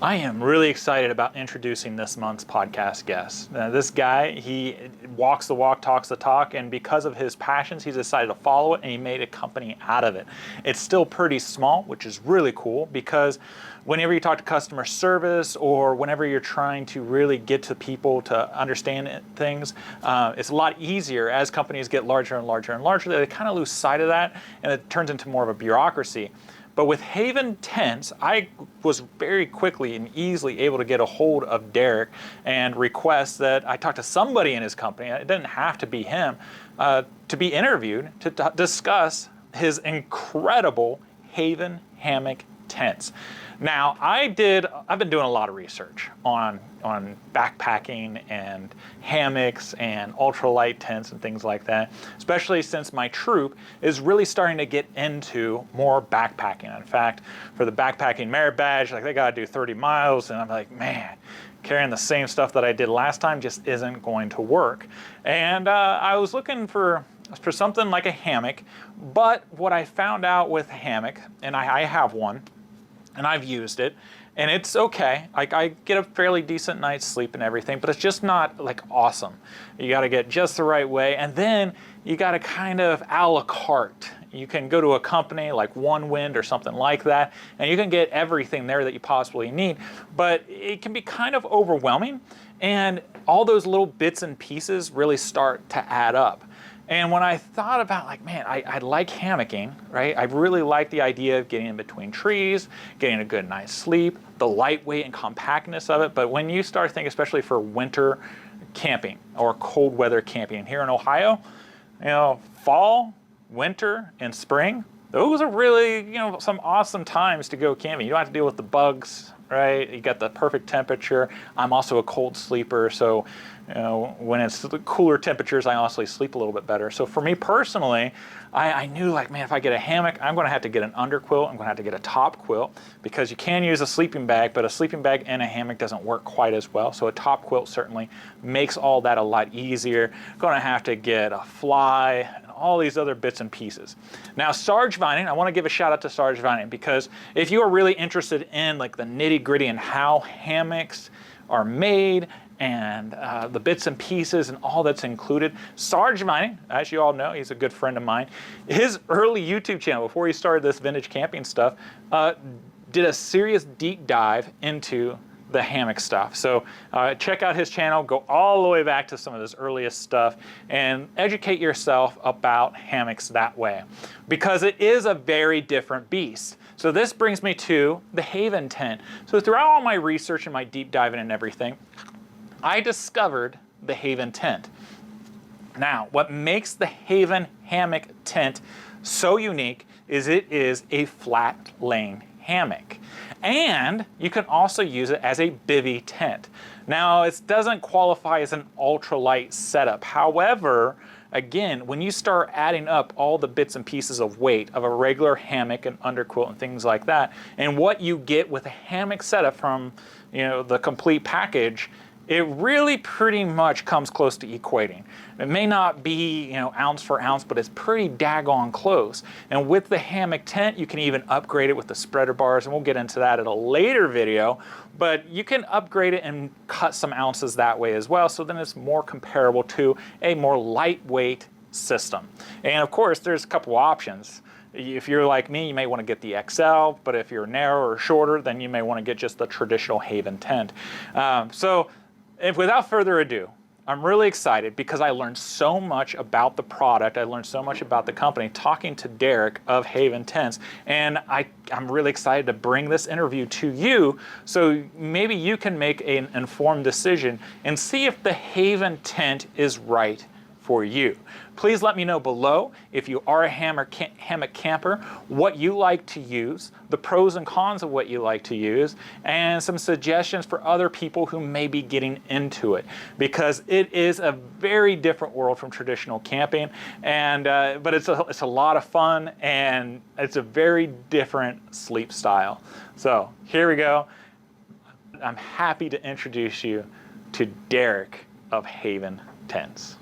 I am really excited about introducing this month's podcast guest. This guy, he walks the walk, talks the talk, and because of his passions, he's decided to follow it, and he made a company out of it. It's still pretty small, which is really cool, because whenever you talk to customer service or whenever you're trying to really get to people to understand things, it's a lot easier as companies get larger and larger and larger. They kind of lose sight of that, and it turns into more of a bureaucracy. But with Haven Tents, I was very quickly and easily able to get a hold of Derek and request that I talk to somebody in his company, it didn't have to be him, to be interviewed to discuss his incredible Haven Hammock Tents. Now, I've been doing a lot of research on backpacking and hammocks and ultralight tents and things like that, especially since my troop is really starting to get into more backpacking. In fact, for the backpacking merit badge, like they gotta do 30 miles, and I'm like, man, carrying the same stuff that I did last time just isn't going to work. And I was looking for something like a hammock, but what I found out with a hammock, and I have one, and I've used it, and it's okay. I get a fairly decent night's sleep and everything, but it's just not like awesome. You gotta get just the right way, and then you gotta kind of a la carte. You can go to a company like One Wind or something like that, and you can get everything there that you possibly need, but it can be kind of overwhelming, and all those little bits and pieces really start to add up. And when I thought about, like, man, I like hammocking, right? I really like the idea of getting in between trees, getting a good night's sleep, the lightweight and compactness of it. But when you start thinking, especially for winter camping or cold weather camping here in Ohio, fall, winter, and spring, those are really, some awesome times to go camping. You don't have to deal with the bugs, right? You got the perfect temperature. I'm also a cold sleeper, so when it's cooler temperatures, I honestly sleep a little bit better. So for me personally, I knew, like, man, if I get a hammock, I'm going to have to get an underquilt. I'm going to have to get a top quilt, because you can use a sleeping bag, but a sleeping bag and a hammock doesn't work quite as well. So a top quilt certainly makes all that a lot easier. Going to have to get a fly and all these other bits and pieces. Now, Sarge Vining, I want to give a shout out to Sarge Vining, because if you are really interested in like the nitty gritty and how hammocks are made and the bits and pieces and all that's included, Sarge Vining, as you all know, he's a good friend of mine. His early YouTube channel, before he started this vintage camping stuff, did a serious deep dive into the hammock stuff. So check out his channel, go all the way back to some of his earliest stuff, and educate yourself about hammocks that way, because it is a very different beast. So this brings me to the Haven tent. So throughout all my research and my deep diving and everything, I discovered the Haven tent. Now, what makes the Haven hammock tent so unique is it is a flat laying hammock. And you can also use it as a bivy tent. Now, it doesn't qualify as an ultralight setup. However, again, when you start adding up all the bits and pieces of weight of a regular hammock and underquilt and things like that, and what you get with a hammock setup from, the complete package, it really pretty much comes close to equating. It may not be, ounce for ounce, but it's pretty daggone close. And with the hammock tent, you can even upgrade it with the spreader bars, and we'll get into that in a later video, but you can upgrade it and cut some ounces that way as well, so then it's more comparable to a more lightweight system. And of course, there's a couple options. If you're like me, you may want to get the XL, but if you're narrow or shorter, then you may want to get just the traditional Haven tent. If without further ado, I'm really excited because I learned so much about the product. I learned so much about the company talking to Derek of Haven Tents, and I'm really excited to bring this interview to you so maybe you can make an informed decision and see if the Haven tent is right for you. Please let me know below if you are a hammock camper, what you like to use, the pros and cons of what you like to use, and some suggestions for other people who may be getting into it, because it is a very different world from traditional camping, and but it's a lot of fun, and it's a very different sleep style. So here we go. I'm happy to introduce you to Derek of Haven Tents.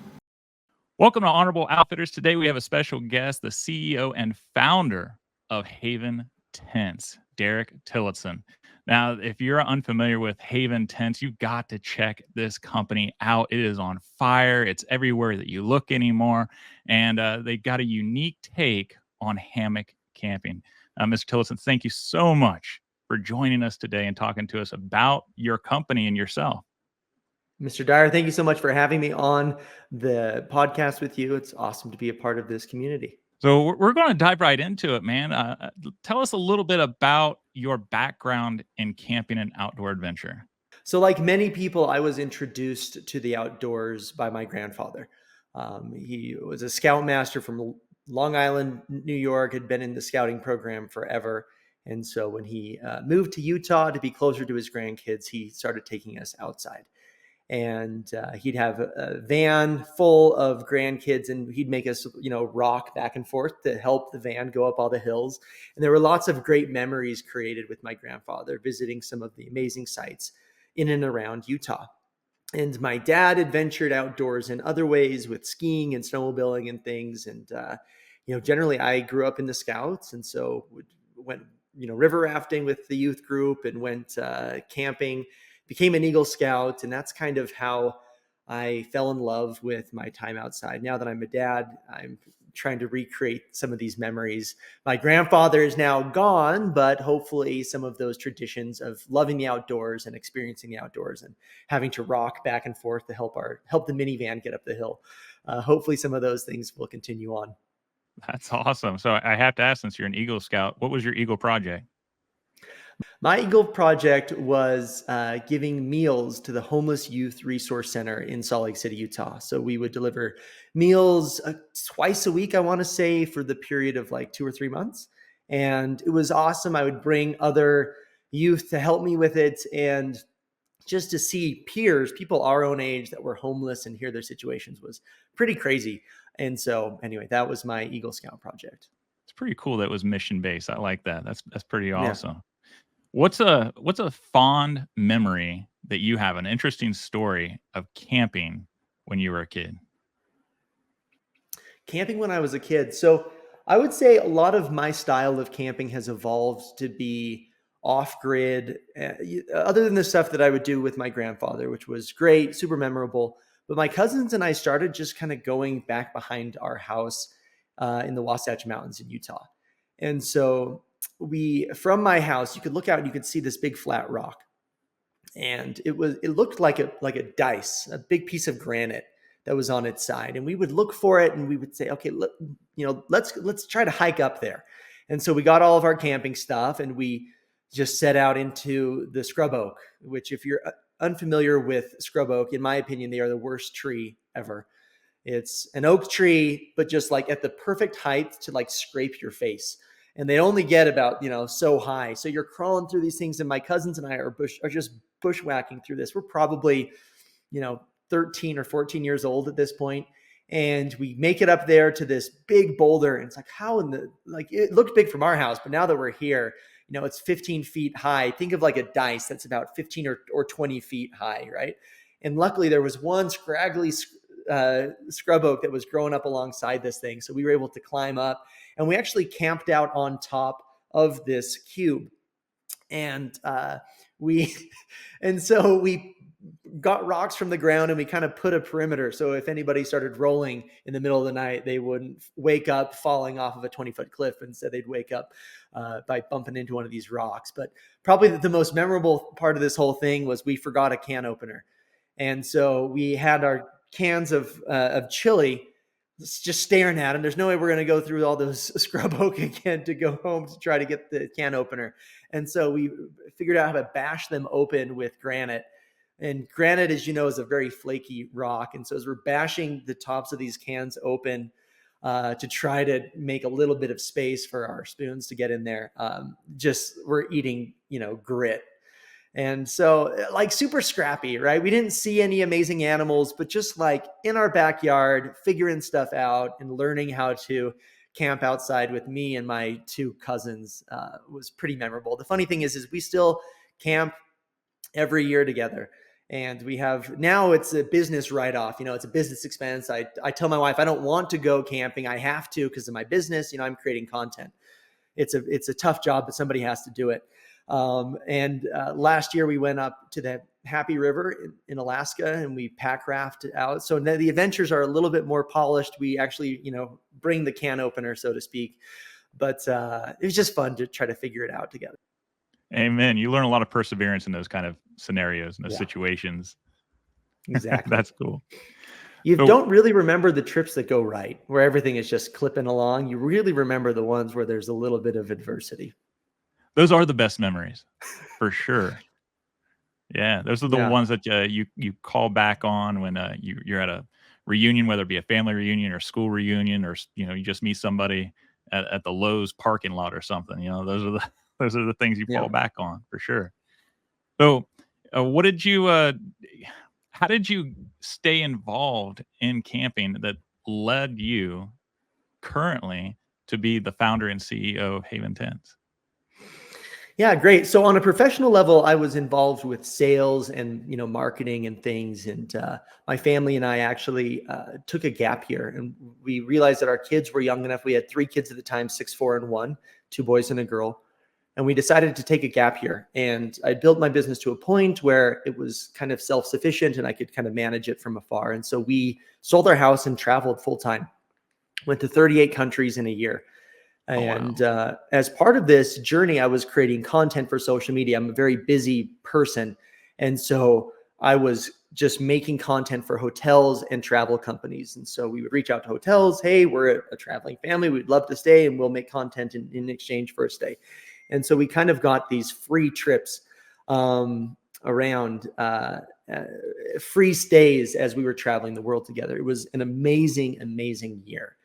Welcome to Honorable Outfitters. Today we have a special guest, the CEO and founder of Haven Tents, Derek Tillotson. Now, if you're unfamiliar with Haven Tents, you've got to check this company out. It is on fire. It's everywhere that you look anymore. And they got a unique take on hammock camping. Mr. Tillotson, thank you so much for joining us today and talking to us about your company and yourself. Mr. Dyer, thank you so much for having me on the podcast with you. It's awesome to be a part of this community. So we're going to dive right into it, man. Tell us a little bit about your background in camping and outdoor adventure. So like many people, I was introduced to the outdoors by my grandfather. He was a scoutmaster from Long Island, New York, had been in the scouting program forever. And so when he moved to Utah to be closer to his grandkids, he started taking us outside. And he'd have a van full of grandkids, and he'd make us, rock back and forth to help the van go up all the hills. And there were lots of great memories created with my grandfather visiting some of the amazing sites in and around Utah. And my dad adventured outdoors in other ways with skiing and snowmobiling and things. And generally I grew up in the Scouts, and so went river rafting with the youth group and went camping, became an Eagle Scout, and that's kind of how I fell in love with my time outside. Now that I'm a dad, I'm trying to recreate some of these memories. My grandfather is now gone, but hopefully some of those traditions of loving the outdoors and experiencing the outdoors and having to rock back and forth to help the minivan get up the hill. Hopefully some of those things will continue on. That's awesome. So I have to ask, since you're an Eagle Scout, what was your Eagle project? My Eagle project was giving meals to the Homeless Youth Resource Center in Salt Lake City, Utah. So we would deliver meals twice a week, I want to say, for the period of like 2 or 3 months. And it was awesome. I would bring other youth to help me with it, and just to see peers, people our own age that were homeless, and hear their situations was pretty crazy. And so anyway, that was my Eagle Scout project. It's pretty cool that it was mission based. I like that. That's pretty awesome. Yeah. What's a fond memory that you have, an interesting story of camping when you were a kid? Camping when I was a kid. So I would say a lot of my style of camping has evolved to be off grid, other than the stuff that I would do with my grandfather, which was great, super memorable. But my cousins and I started just kind of going back behind our house in the Wasatch Mountains in Utah. And so from my house, you could look out and you could see this big flat rock. And it looked like a dice, a big piece of granite that was on its side. And we would look for it and we would say, okay, let's try to hike up there. And so we got all of our camping stuff and we just set out into the scrub oak, which, if you're unfamiliar with scrub oak, in my opinion, they are the worst tree ever. It's an oak tree, but just like at the perfect height to like scrape your face. And they only get about, so high. So you're crawling through these things. And my cousins and I are just bushwhacking through this. We're probably, 13 or 14 years old at this point. And we make it up there to this big boulder. And it's like, it looked big from our house, but now that we're here, it's 15 feet high. Think of like a dice that's about 15 or 20 feet high, right? And luckily there was one scraggly scrub oak that was growing up alongside this thing. So we were able to climb up, and we actually camped out on top of this cube. And so we got rocks from the ground and we kind of put a perimeter. So if anybody started rolling in the middle of the night, they wouldn't wake up falling off of a 20-foot cliff. Instead, they'd wake up by bumping into one of these rocks. But probably the most memorable part of this whole thing was we forgot a can opener. And so we had our cans of chili just staring at them. There's no way we're going to go through all those scrub oak again to go home to try to get the can opener. And so we figured out how to bash them open with granite. And granite, as you know, is a very flaky rock. And so as we're bashing the tops of these cans open to try to make a little bit of space for our spoons to get in there, we're eating, grit. And so like super scrappy, right? We didn't see any amazing animals, but just like in our backyard, figuring stuff out and learning how to camp outside with me and my two cousins was pretty memorable. The funny thing is we still camp every year together. And we have, now it's a business write-off, it's a business expense. I tell my wife, I don't want to go camping. I have to because of my business. I'm creating content. It's a tough job, but somebody has to do it. And last year we went up to the Happy River in Alaska, and we pack rafted out. So the adventures are a little bit more polished. We actually, bring the can opener, so to speak. But it was just fun to try to figure it out together. Amen. You learn a lot of perseverance in those kind of scenarios and those situations. Exactly. That's cool. You So don't really remember the trips that go right, where everything is just clipping along. You really remember the ones where there's a little bit of adversity. those are the best memories, for sure. Yeah, those are the Yeah. ones that you call back on when you're at a reunion, whether it be a family reunion or school reunion, or you just meet somebody at the Lowe's parking lot or something. Those are the those are the things you Yeah. fall back on for sure. So, what did you? How did you stay involved in camping that led you currently to be the founder and CEO of Haven Tents? Yeah, great. So on a professional level, I was involved with sales and marketing and things. And my family and I actually took a gap year, and we realized that our kids were young enough. We had 3 kids at the time, 6, 4, and 1, 2 boys and a girl. And we decided to take a gap year. And I built my business to a point where it was kind of self-sufficient and I could kind of manage it from afar. And so we sold our house and traveled full time, went to 38 countries in a year. Oh wow. And as part of this journey, I was creating content for social media. I'm a very busy person. And so I was just making content for hotels and travel companies. And so we would reach out to hotels. Hey, we're a traveling family. We'd love to stay, and we'll make content in exchange for a stay. And so we kind of got these free trips around free stays as we were traveling the world together. It was an amazing, amazing year.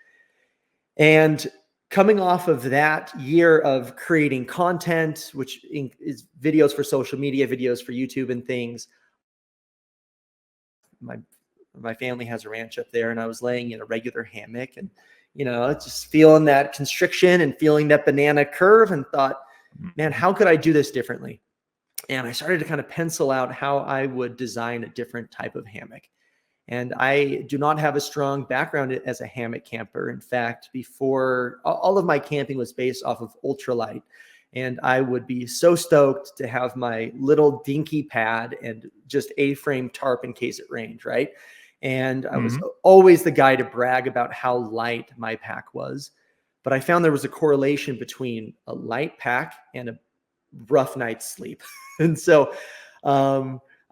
And coming off of that year of creating content, which is videos for social media, videos for YouTube and things, my family has a ranch up there, and I was laying in a regular hammock and, just feeling that constriction and feeling that banana curve, and thought, man, how could I do this differently? And I started to kind of pencil out how I would design a different type of hammock. And I do not have a strong background as a hammock camper. In fact, before, all of my camping was based off of ultralight. And I would be so stoked to have my little dinky pad and just A-frame tarp in case it rained, right? And I was always the guy to brag about how light my pack was. But I found there was a correlation between a light pack and a rough night's sleep. And so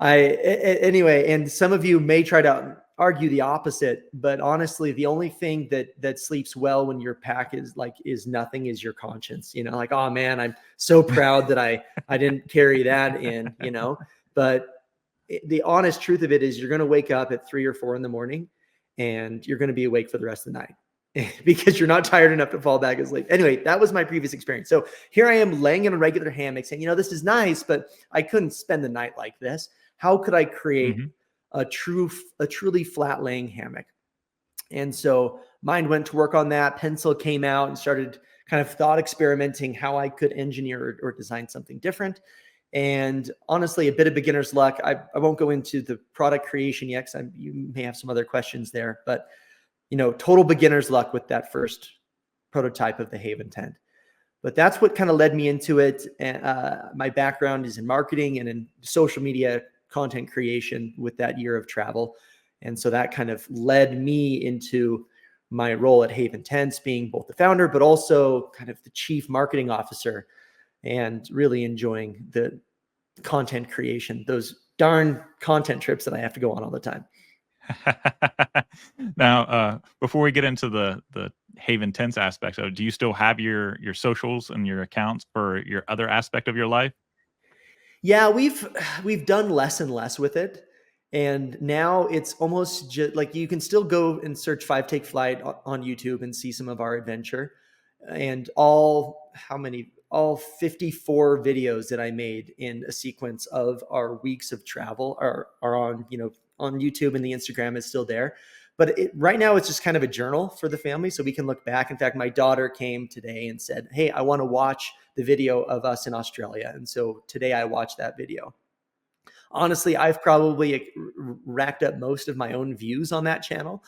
anyway, and some of you may try to argue the opposite, but honestly, the only thing that sleeps well when your pack is nothing is your conscience. Like, oh man, I'm so proud that I didn't carry that in. But the honest truth of it is, you're going to wake up at 3 or 4 in the morning, and you're going to be awake for the rest of the night because you're not tired enough to fall back asleep. Anyway, that was my previous experience. So here I am laying in a regular hammock saying, this is nice, but I couldn't spend the night like this. How could I create a truly flat laying hammock? And so mind went to work on that. Pencil came out and started kind of thought experimenting how I could engineer or design something different. And honestly, a bit of beginner's luck. I won't go into the product creation yet, because you may have some other questions there, but total beginner's luck with that first prototype of the Haven tent. But that's what kind of led me into it. My background is in marketing and in social media content creation with that year of travel. And so that kind of led me into my role at Haven Tents, being both the founder, but also kind of the chief marketing officer, and really enjoying the content creation, those darn content trips that I have to go on all the time. Now, before we get into the Haven Tents aspects of it, do you still have your socials and your accounts for your other aspect of your life? Yeah, we've done less and less with it. And now it's almost just like, you can still go and search 5 Take Flight on YouTube and see some of our adventure. And all 54 videos that I made in a sequence of our weeks of travel are on, on YouTube, and the Instagram is still there. But right now it's just kind of a journal for the family, so we can look back. In fact, my daughter came today and said, hey, I want to watch the video of us in Australia. And so today I watched that video. Honestly, I've probably racked up most of my own views on that channel.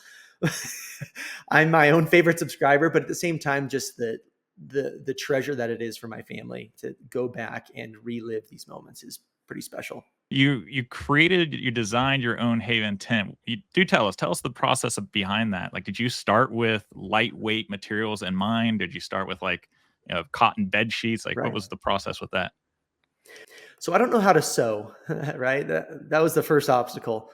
I'm my own favorite subscriber, but at the same time, just the the treasure that it is for my family to go back and relive these moments is pretty special. You designed your own Haven tent. You do tell us the process behind that. Like, did you start with lightweight materials in mind? Did you start with like, cotton bed sheets? Like, what Right. was the process with that? So I don't know how to sew, right? That was the first obstacle.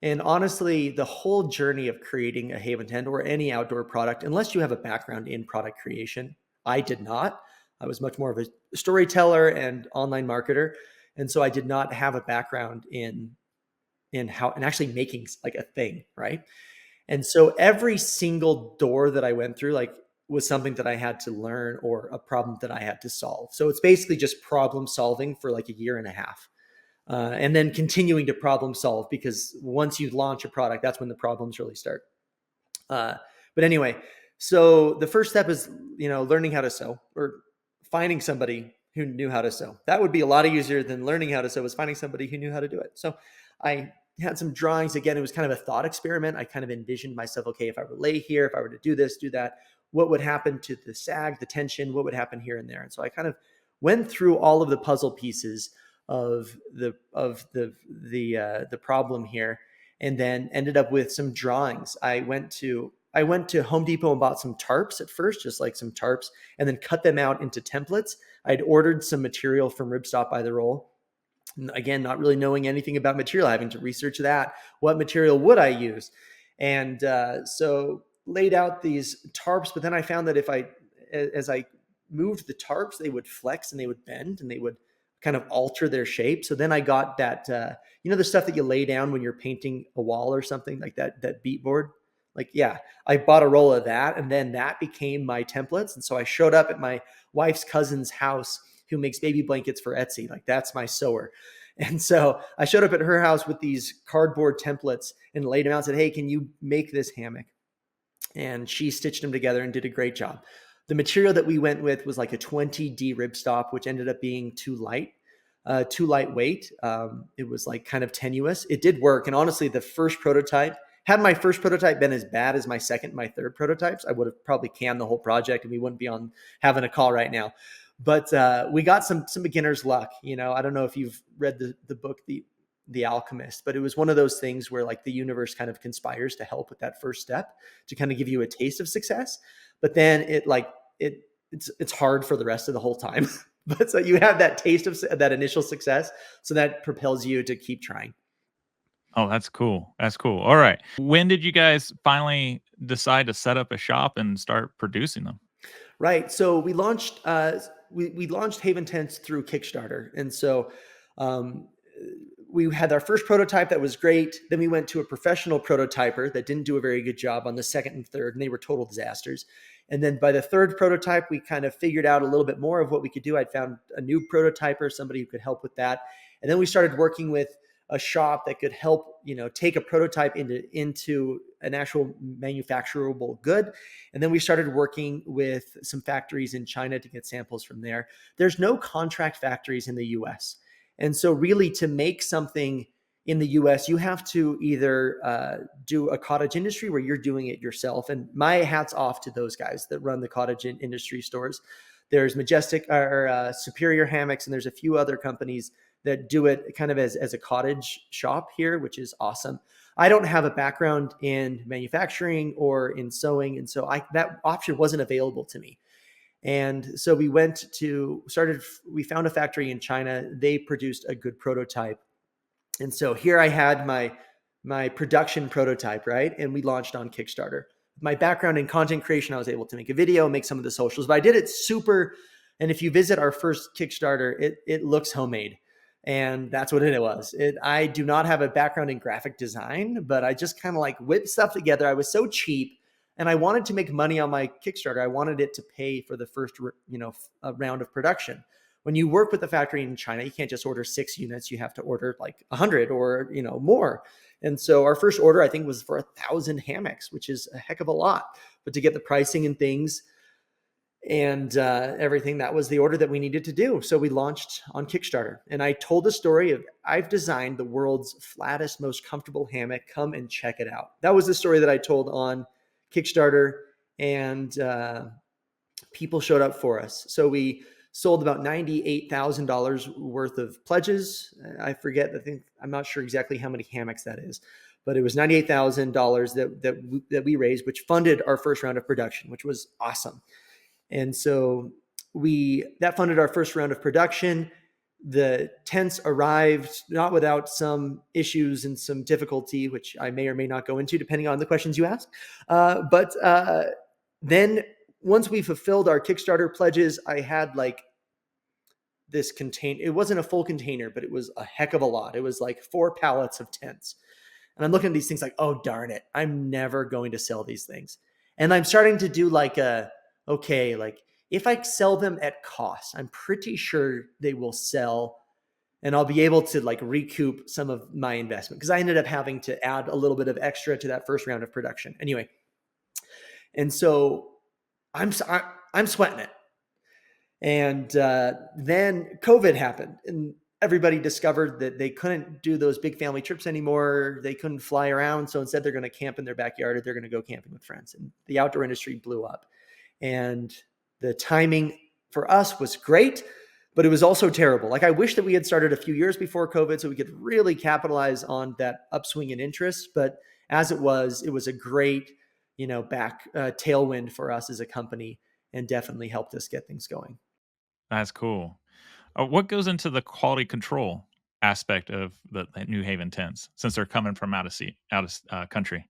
And honestly, the whole journey of creating a Haven tent or any outdoor product, unless you have a background in product creation, I did not. I was much more of a storyteller and online marketer. And so I did not have a background in how and actually making like a thing, right? And so every single door that I went through, like, was something that I had to learn or a problem that I had to solve. So it's basically just problem solving for like a year and a half. And then continuing to problem solve, because once you launch a product, that's when the problems really start. Uh, but anyway, so the first step is, learning how to sew or finding somebody who knew how to sew. That would be a lot easier than learning how to sew, was finding somebody who knew how to do it. So I had some drawings. Again, it was kind of a thought experiment. I kind of envisioned myself, okay, if I were to lay here, if I were to do this, do that, what would happen to the sag, the tension, what would happen here and there? And so I kind of went through all of the puzzle pieces of the problem here, and then ended up with some drawings. I went to Home Depot and bought some tarps at first, just like some tarps, and then cut them out into templates. I'd ordered some material from Ribstop by the roll. Again, not really knowing anything about material, having to research that. What material would I use? And so laid out these tarps, but then I found that as I moved the tarps, they would flex and they would bend and they would kind of alter their shape. So then I got that, the stuff that you lay down when you're painting a wall or something like that beat board. Like, yeah, I bought a roll of that, and then that became my templates. And so I showed up at my wife's cousin's house, who makes baby blankets for Etsy. Like, that's my sewer. And so I showed up at her house with these cardboard templates and laid them out and said, hey, can you make this hammock? And she stitched them together and did a great job. The material that we went with was like a 20D ribstop, which ended up being too lightweight. It was like kind of tenuous. It did work. And honestly, had my first prototype been as bad as my second, my third prototypes, I would have probably canned the whole project and we wouldn't be on having a call right now. But we got some beginner's luck. I don't know if you've read the book, The Alchemist, but it was one of those things where like the universe kind of conspires to help with that first step to kind of give you a taste of success. But then it's hard for the rest of the whole time. But so you have that taste of that initial success. So that propels you to keep trying. Oh, that's cool. That's cool. All right. When did you guys finally decide to set up a shop and start producing them? Right. So we launched we launched Haven Tents through Kickstarter, and so um, we had our first prototype that was great. Then we went to a professional prototyper that didn't do a very good job on the second and third, and they were total disasters. And then by the third prototype, we kind of figured out a little bit more of what we could do. I'd found a new prototyper, somebody who could help with that, and then we started working with a shop that could help, take a prototype into an actual manufacturable good. And then we started working with some factories in China to get samples from there. There's no contract factories in the US. And so really, to make something in the US, you have to either do a cottage industry where you're doing it yourself. And my hat's off to those guys that run the cottage industry stores. There's Majestic or Superior Hammocks, and there's a few other companies that do it kind of as a cottage shop here, which is awesome. I don't have a background in manufacturing or in sewing, and so that option wasn't available to me. And so we found a factory in China. They produced a good prototype. And so here I had my production prototype, right? And we launched on Kickstarter. My background in content creation, I was able to make a video, make some of the socials, but I did it super. And if you visit our first Kickstarter, it looks homemade. And that's what it was. I do not have a background in graphic design, but I just kind of like whipped stuff together. I was so cheap, and I wanted to make money on my Kickstarter. I wanted it to pay for the first, round of production. When you work with the factory in China, you can't just order 6 units. You have to order like 100 or more. And so our first order, I think, was for 1,000 hammocks, which is a heck of a lot. But to get the pricing and things and everything, that was the order that we needed to do. So we launched on Kickstarter, and I told the story of, I've designed the world's flattest, most comfortable hammock. Come and check it out. That was the story that I told on Kickstarter. And people showed up for us. So we sold about $98,000 worth of pledges. I forget, I'm not sure exactly how many hammocks that is, but it was $98,000 that we raised, which funded our first round of production, which was awesome. And so that funded our first round of production. The tents arrived not without some issues and some difficulty, which I may or may not go into depending on the questions you ask. But then once we fulfilled our Kickstarter pledges, I had like this container. It wasn't a full container, but it was a heck of a lot. It was like 4 pallets of tents. And I'm looking at these things like, oh, darn it, I'm never going to sell these things. And I'm starting to do like like if I sell them at cost, I'm pretty sure they will sell and I'll be able to like recoup some of my investment, because I ended up having to add a little bit of extra to that first round of production. Anyway, and so I'm sweating it. And then COVID happened, and everybody discovered that they couldn't do those big family trips anymore. They couldn't fly around. So instead, they're going to camp in their backyard, or they're going to go camping with friends. And the outdoor industry blew up. And the timing for us was great, but it was also terrible. Like, I wish that we had started a few years before COVID so we could really capitalize on that upswing in interest. But as it was a great, tailwind for us as a company, and definitely helped us get things going. That's cool. What goes into the quality control aspect of the New Haven tents, since they're coming from out of country?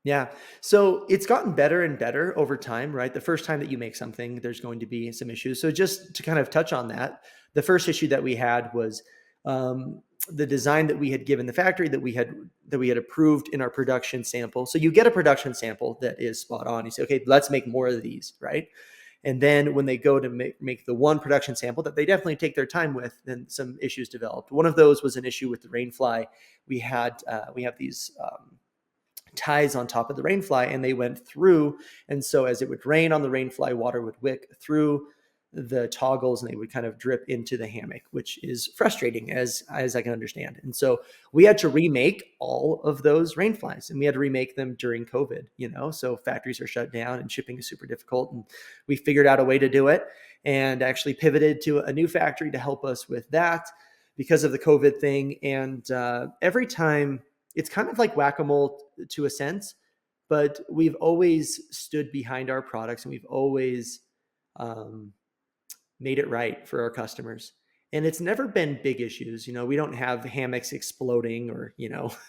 Yeah. So it's gotten better and better over time, right? The first time that you make something, there's going to be some issues. So just to kind of touch on that, the first issue that we had was the design that we had given the factory that we had approved in our production sample. So you get a production sample that is spot on. You say, okay, let's make more of these, right? And then when they go to make the one production sample that they definitely take their time with, then some issues developed. One of those was an issue with the rainfly. We have these ties on top of the rainfly, and they went through. And so as it would rain on the rainfly, water would wick through the toggles and they would kind of drip into the hammock, which is frustrating as I can understand. And so we had to remake all of those rainflies, and we had to remake them during COVID, so factories are shut down and shipping is super difficult. And we figured out a way to do it and actually pivoted to a new factory to help us with that because of the COVID thing. And every time, it's kind of like whack-a-mole to a sense, but we've always stood behind our products, and we've always made it right for our customers. And it's never been big issues. We don't have hammocks exploding or,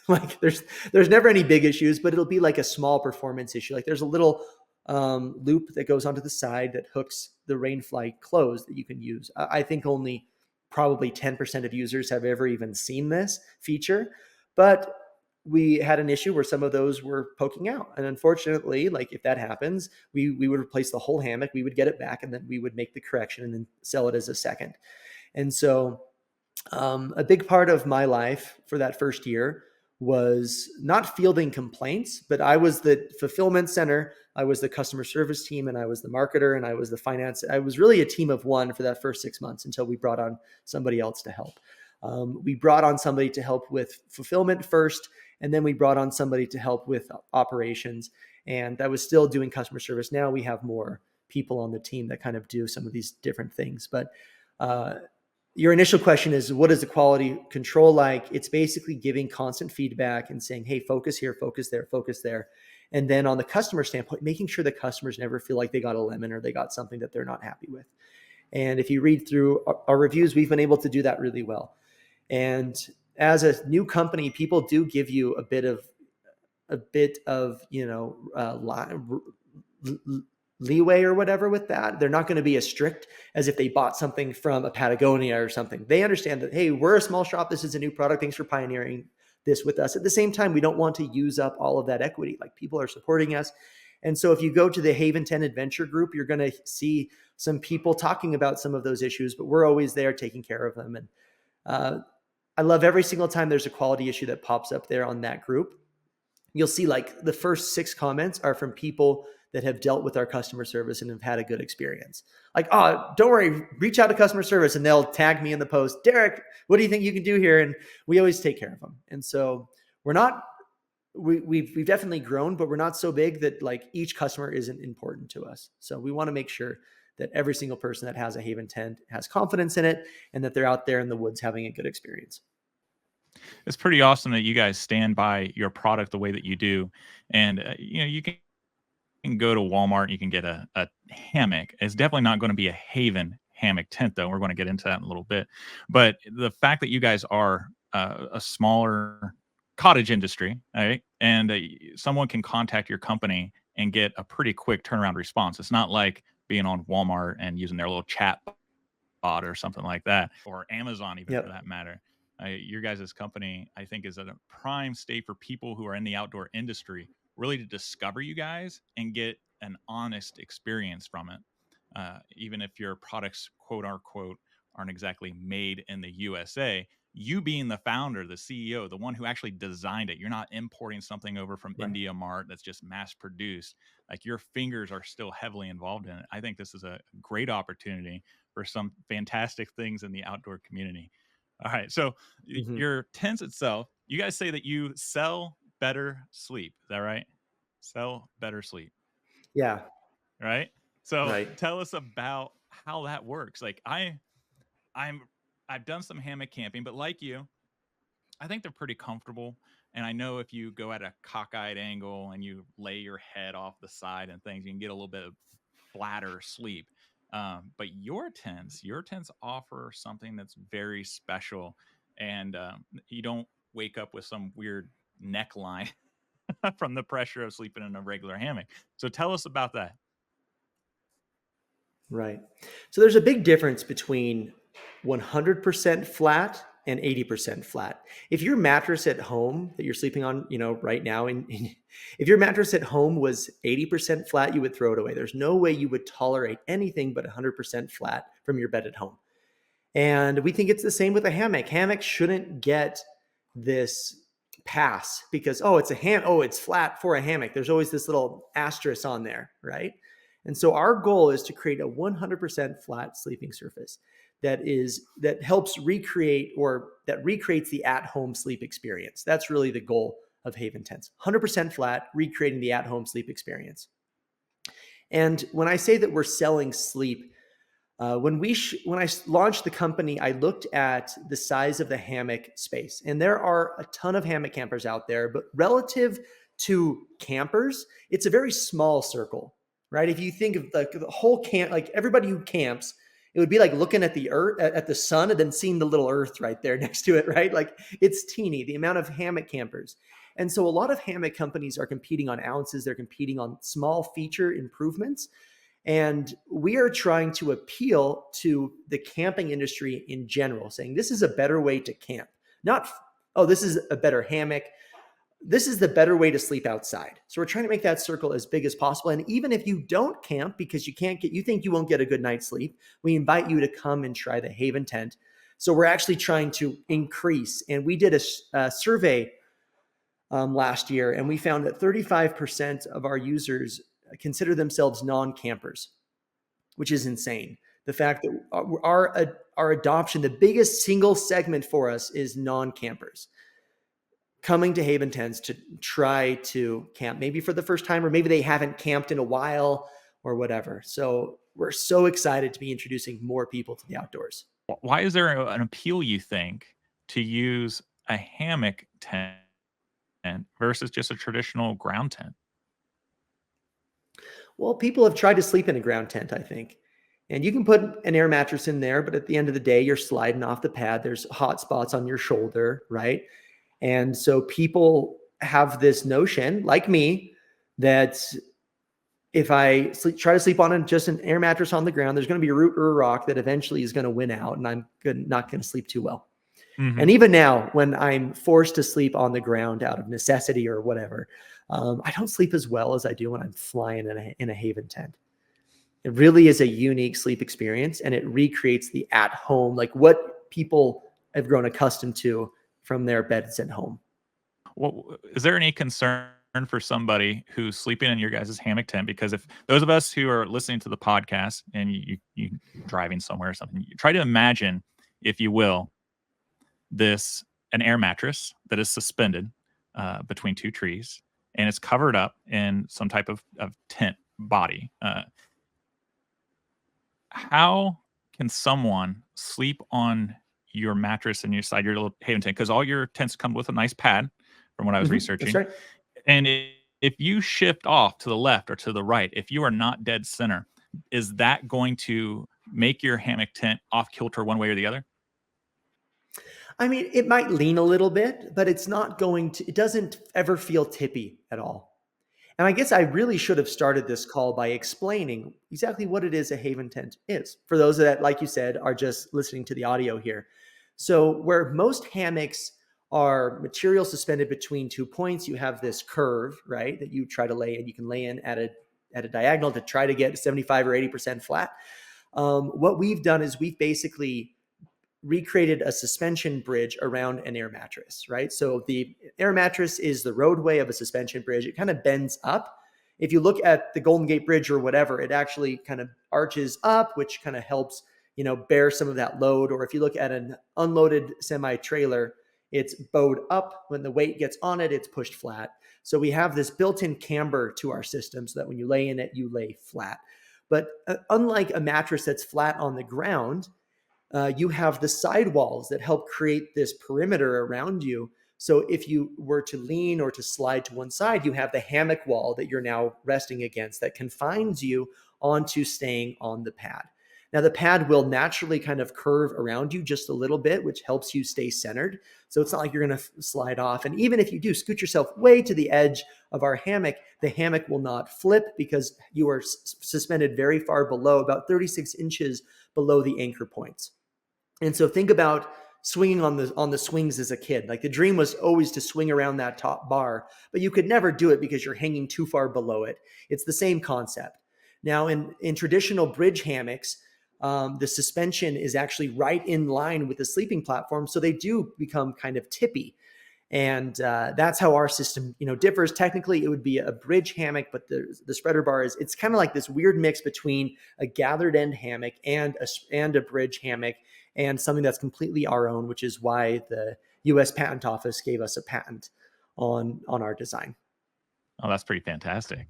like there's never any big issues, but it'll be like a small performance issue. Like there's a little loop that goes onto the side that hooks the rainfly closed that you can use. I think only probably 10% of users have ever even seen this feature, but we had an issue where some of those were poking out. And unfortunately, like if that happens, we would replace the whole hammock, we would get it back, and then we would make the correction and then sell it as a second. And so a big part of my life for that first year was not fielding complaints, but I was the fulfillment center. I was the customer service team, and I was the marketer, and I was the finance. I was really a team of one for that first 6 months until we brought on somebody else to help. We brought on somebody to help with fulfillment first, and then we brought on somebody to help with operations. And I was still doing customer service. Now we have more people on the team that kind of do some of these different things. But your initial question is, what is the quality control like? It's basically giving constant feedback and saying, hey, focus here, focus there, focus there. And then on the customer standpoint, making sure the customers never feel like they got a lemon or they got something that they're not happy with. And if you read through our reviews, we've been able to do that really well. And as a new company, people do give you a bit of leeway or whatever with that. They're not going to be as strict as if they bought something from a Patagonia or something. They understand that, hey, we're a small shop. This is a new product. Thanks for pioneering this with us. At the same time, we don't want to use up all of that equity. Like, people are supporting us. And so if you go to the Haven 10 Adventure group, you're going to see some people talking about some of those issues, but we're always there taking care of them. And I love every single time there's a quality issue that pops up there on that group. You'll see like the first 6 comments are from people that have dealt with our customer service and have had a good experience. Like, oh, don't worry, reach out to customer service, and they'll tag me in the post. Derek, what do you think you can do here? And we always take care of them. And so we're not we've definitely grown, but we're not so big that like each customer isn't important to us. So we want to make sure that every single person that has a Haven tent has confidence in it and that they're out there in the woods having a good experience. It's pretty awesome that you guys stand by your product the way that you do. And, you can go to Walmart, you can get a hammock. It's definitely not going to be a Haven hammock tent, though. We're going to get into that in a little bit. But the fact that you guys are a smaller cottage industry, right? And someone can contact your company and get a pretty quick turnaround response. It's not like being on Walmart and using their little chat bot or something like that, or Amazon even for Yep. that matter. Your guys' company, I think, is at a prime state for people who are in the outdoor industry really to discover you guys and get an honest experience from it. Even if your products, quote unquote, aren't exactly made in the USA, you being the founder, the CEO, the one who actually designed it, you're not importing something over from Right. India Mart that's just mass produced. Like your fingers are still heavily involved in it. I think this is a great opportunity for some fantastic things in the outdoor community. All right. So Mm-hmm. your tents itself, you guys say that you sell better sleep. Is that right? Sell better sleep, Yeah. right? So Right. tell us about how that works. Like I'm I've done some hammock camping, but like you, I think they're pretty comfortable. And I know if you go at a cockeyed angle and you lay your head off the side and things, you can get a little bit of flatter sleep. But your tents offer something that's very special, and you don't wake up with some weird neckline from the pressure of sleeping in a regular hammock. So tell us about that. Right. So there's a big difference between 100% flat and 80% flat. If your mattress at home that you're sleeping on, right now, if your mattress at home was 80% flat, you would throw it away. There's no way you would tolerate anything but 100% flat from your bed at home. And we think it's the same with a hammock. Hammock shouldn't get this pass because, oh, it's flat for a hammock. There's always this little asterisk on there, right? And so our goal is to create a 100% flat sleeping surface that helps recreate or that recreates the at-home sleep experience. That's really the goal of Haven Tents. 100% flat, recreating the at-home sleep experience. And when I say that we're selling sleep, when I launched the company, I looked at the size of the hammock space, and there are a ton of hammock campers out there. But relative to campers, it's a very small circle, right? If you think of like the whole camp, like everybody who camps, it would be like looking at the earth, at the sun, and then seeing the little earth right there next to it, right? Like it's teeny, the amount of hammock campers. And so a lot of hammock companies are competing on ounces. They're competing on small feature improvements. And we are trying to appeal to the camping industry in general, saying this is a better way to camp. Not, oh, this is a better hammock. This is the better way to sleep outside. So we're trying to make that circle as big as possible. And even if you don't camp because you think you won't get a good night's sleep, we invite you to come and try the Haven tent. So we're actually trying to increase. And we did a survey last year, and we found that 35% of our users consider themselves non-campers, which is insane. The fact that our adoption, the biggest single segment for us is non-campers coming to Haven Tents to try to camp, maybe for the first time, or maybe they haven't camped in a while or whatever. So we're so excited to be introducing more people to the outdoors. Why is there an appeal, you think, to use a hammock tent versus just a traditional ground tent? Well, people have tried to sleep in a ground tent, I think. And you can put an air mattress in there, but at the end of the day, you're sliding off the pad. There's hot spots on your shoulder, right? And so people have this notion, like me, that if I try to sleep on just an air mattress on the ground, there's going to be a root or a rock that eventually is going to win out, and I'm not going to sleep too well. Mm-hmm. And even now, when I'm forced to sleep on the ground out of necessity or whatever, I don't sleep as well as I do when I'm flying in a Haven tent. It really is a unique sleep experience, and it recreates the at home, like what people have grown accustomed to from their beds at home. Well, is there any concern for somebody who's sleeping in your guys' hammock tent? Because if those of us who are listening to the podcast and you driving somewhere or something, you try to imagine, if you will, this an air mattress that is suspended between two trees, and it's covered up in some type of tent body. How can someone sleep on your mattress and your side, your little haven tent? Because all your tents come with a nice pad, from what I was That's researching. right. And if you shift off to the left or to the right, if you are not dead center, is that going to make your hammock tent off kilter one way or the other? I mean, it might lean a little bit, but it's not going to, it doesn't ever feel tippy at all. And I guess I really should have started this call by explaining exactly what it is a haven tent is for those that, like you said, are just listening to the audio here. So, where most hammocks are material suspended between 2 points, you have this curve, right, that you try to lay in. You can lay in at a diagonal to try to get 75 or 80% flat. What we've done is we've basically recreated a suspension bridge around an air mattress, right? So the air mattress is the roadway of a suspension bridge. It kind of bends up. If you look at the Golden Gate Bridge or whatever, it actually kind of arches up, which kind of helps, bear some of that load. Or if you look at an unloaded semi-trailer, it's bowed up. When the weight gets on it, it's pushed flat. So we have this built-in camber to our system so that when you lay in it, you lay flat. But unlike a mattress that's flat on the ground, you have the sidewalls that help create this perimeter around you. So if you were to lean or to slide to one side, you have the hammock wall that you're now resting against that confines you onto staying on the pad. Now, the pad will naturally kind of curve around you just a little bit, which helps you stay centered. So it's not like you're going to slide off. And even if you do scoot yourself way to the edge of our hammock, the hammock will not flip because you are suspended very far below, about 36 inches below the anchor points. And so think about swinging on the swings as a kid. Like the dream was always to swing around that top bar, but you could never do it because you're hanging too far below it. It's the same concept. Now, in traditional bridge hammocks, the suspension is actually right in line with the sleeping platform, so they do become kind of tippy. And that's how our system, differs. Technically, it would be a bridge hammock, but the spreader bar it's kind of like this weird mix between a gathered end hammock and a bridge hammock, and something that's completely our own, which is why the U.S. Patent Office gave us a patent on our design. Oh, that's pretty fantastic.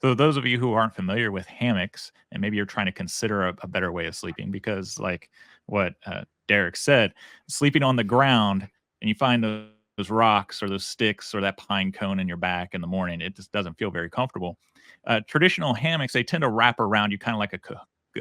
So those of you who aren't familiar with hammocks, and maybe you're trying to consider a better way of sleeping, because like what Derek said, sleeping on the ground and you find those rocks or those sticks or that pine cone in your back in the morning, it just doesn't feel very comfortable. Traditional hammocks, they tend to wrap around you kind of like a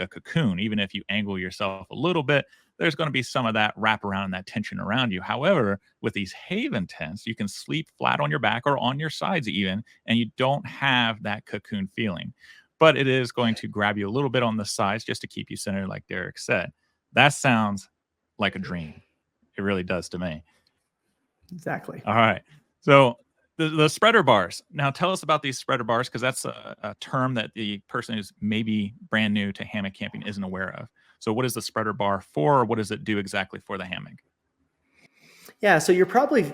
cocoon. Even if you angle yourself a little bit, there's going to be some of that wrap around and that tension around you. However, with these haven tents, you can sleep flat on your back or on your sides even, and you don't have that cocoon feeling. But it is going to grab you a little bit on the sides just to keep you centered, like Derek said. That sounds like a dream. It really does to me. Exactly. All right. So the spreader bars. Now tell us about these spreader bars, because that's a term that the person who's maybe brand new to hammock camping isn't aware of. So what is the spreader bar for? Or what does it do exactly for the hammock? Yeah, so you're probably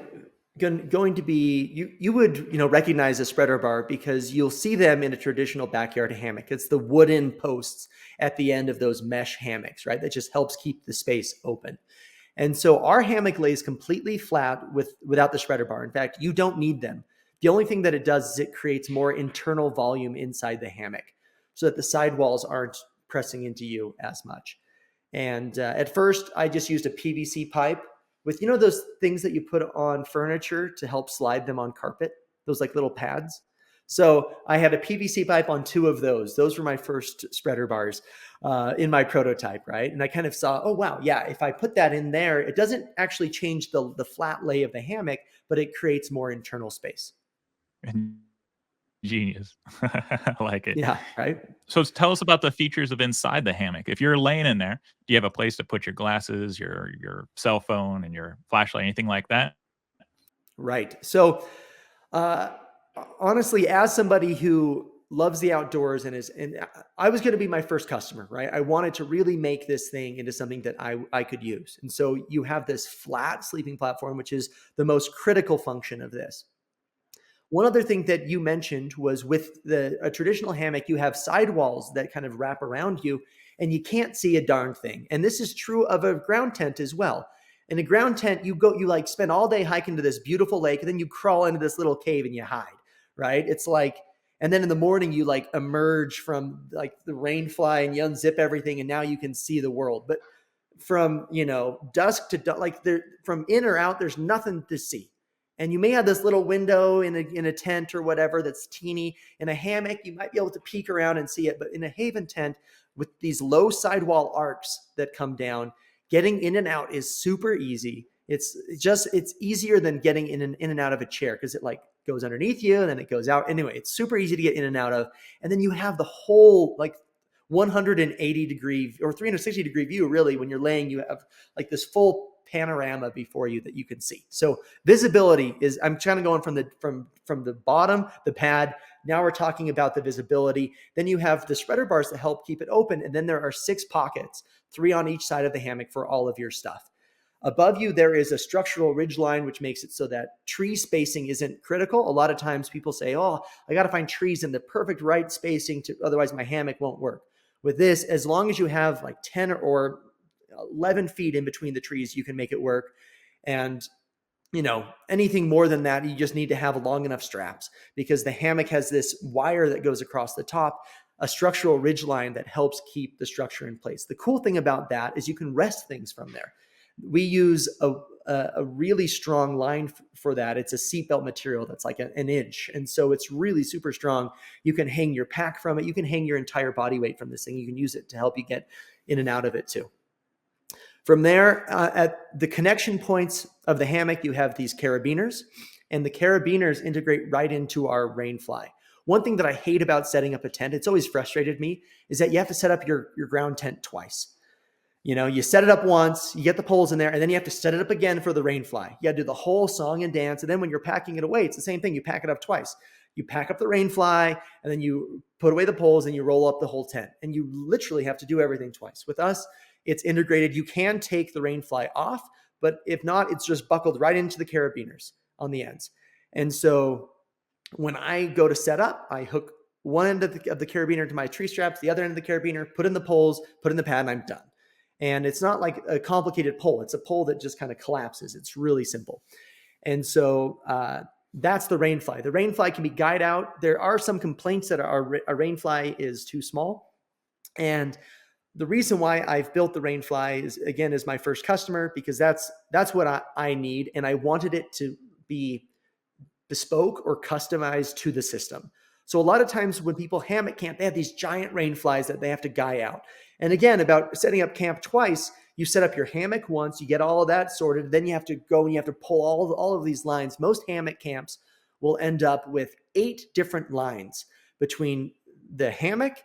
going to be you would recognize a spreader bar because you'll see them in a traditional backyard hammock. It's the wooden posts at the end of those mesh hammocks, right? That just helps keep the space open. And so our hammock lays completely flat without the spreader bar. In fact, you don't need them. The only thing that it does is it creates more internal volume inside the hammock so that the sidewalls aren't pressing into you as much. And at first, I just used a PVC pipe with, those things that you put on furniture to help slide them on carpet, those like little pads. So I had a PVC pipe on 2 of those. Those were my first spreader bars in my prototype, right? And I kind of saw, oh, wow, yeah, if I put that in there, it doesn't actually change the flat lay of the hammock, but it creates more internal space. Genius. I like it. Yeah, right? So tell us about the features of inside the hammock. If you're laying in there, do you have a place to put your glasses, your cell phone, and your flashlight, anything like that? Right. So uh, honestly, as somebody who loves the outdoors and I was going to be my first customer, right? I wanted to really make this thing into something that I could use. And so you have this flat sleeping platform, which is the most critical function of this. One other thing that you mentioned was with a traditional hammock, you have sidewalls that kind of wrap around you and you can't see a darn thing. And this is true of a ground tent as well. In a ground tent, you like spend all day hiking to this beautiful lake, and then you crawl into this little cave and you hide, right? It's like, and then in the morning you like emerge from like the rain fly and you unzip everything and now you can see the world. But from, dusk to like there, from in or out, there's nothing to see. And you may have this little window in a tent or whatever that's teeny. In a hammock, you might be able to peek around and see it. But in a haven tent with these low sidewall arcs that come down, getting in and out is super easy. It's easier than getting in and out of a chair because it like goes underneath you and then it goes out. Anyway, it's super easy to get in and out of. And then you have the whole like 180 degree or 360 degree view. Really, when you're laying, you have like this full panorama before you that you can see. So visibility is, I'm trying to go on from the bottom, the pad. Now we're talking about the visibility. Then you have the spreader bars that help keep it open. And then there are 6 pockets, 3 on each side of the hammock for all of your stuff. Above you, there is a structural ridge line, which makes it so that tree spacing isn't critical. A lot of times people say, oh, I got to find trees in the perfect right spacing otherwise my hammock won't work. With this, as long as you have like 10 or 11 feet in between the trees, you can make it work. And anything more than that, you just need to have long enough straps because the hammock has this wire that goes across the top, a structural ridge line that helps keep the structure in place. The cool thing about that is you can rest things from there. We use a really strong line for that. It's a seatbelt material that's like an inch. And so it's really super strong. You can hang your pack from it. You can hang your entire body weight from this thing. You can use it to help you get in and out of it too. From there, at the connection points of the hammock, you have these carabiners, and the carabiners integrate right into our rainfly. One thing that I hate about setting up a tent, it's always frustrated me, is that you have to set up your ground tent twice. You set it up once, you get the poles in there, and then you have to set it up again for the rainfly. You got to do the whole song and dance, and then when you're packing it away, it's the same thing. You pack it up twice. You pack up the rainfly, and then you put away the poles, and you roll up the whole tent. And you literally have to do everything twice. With us, it's integrated. You can take the rainfly off, but if not, it's just buckled right into the carabiners on the ends. And so when I go to set up, I hook one end of the carabiner to my tree straps, the other end of the carabiner, put in the poles, put in the pad, and I'm done. And it's not like a complicated pole. It's a pole that just kind of collapses. It's really simple. And so that's the rainfly. The rainfly can be guyed out. There are some complaints that a rainfly is too small. And the reason why I've built the rainfly is, again, as my first customer, because that's what I need. And I wanted it to be bespoke or customized to the system. So a lot of times when people hammock camp, they have these giant rainflies that they have to guy out. And again, about setting up camp twice, you set up your hammock once, you get all of that sorted, then you have to go and you have to pull all of these lines. Most hammock camps will end up with 8 different lines between the hammock,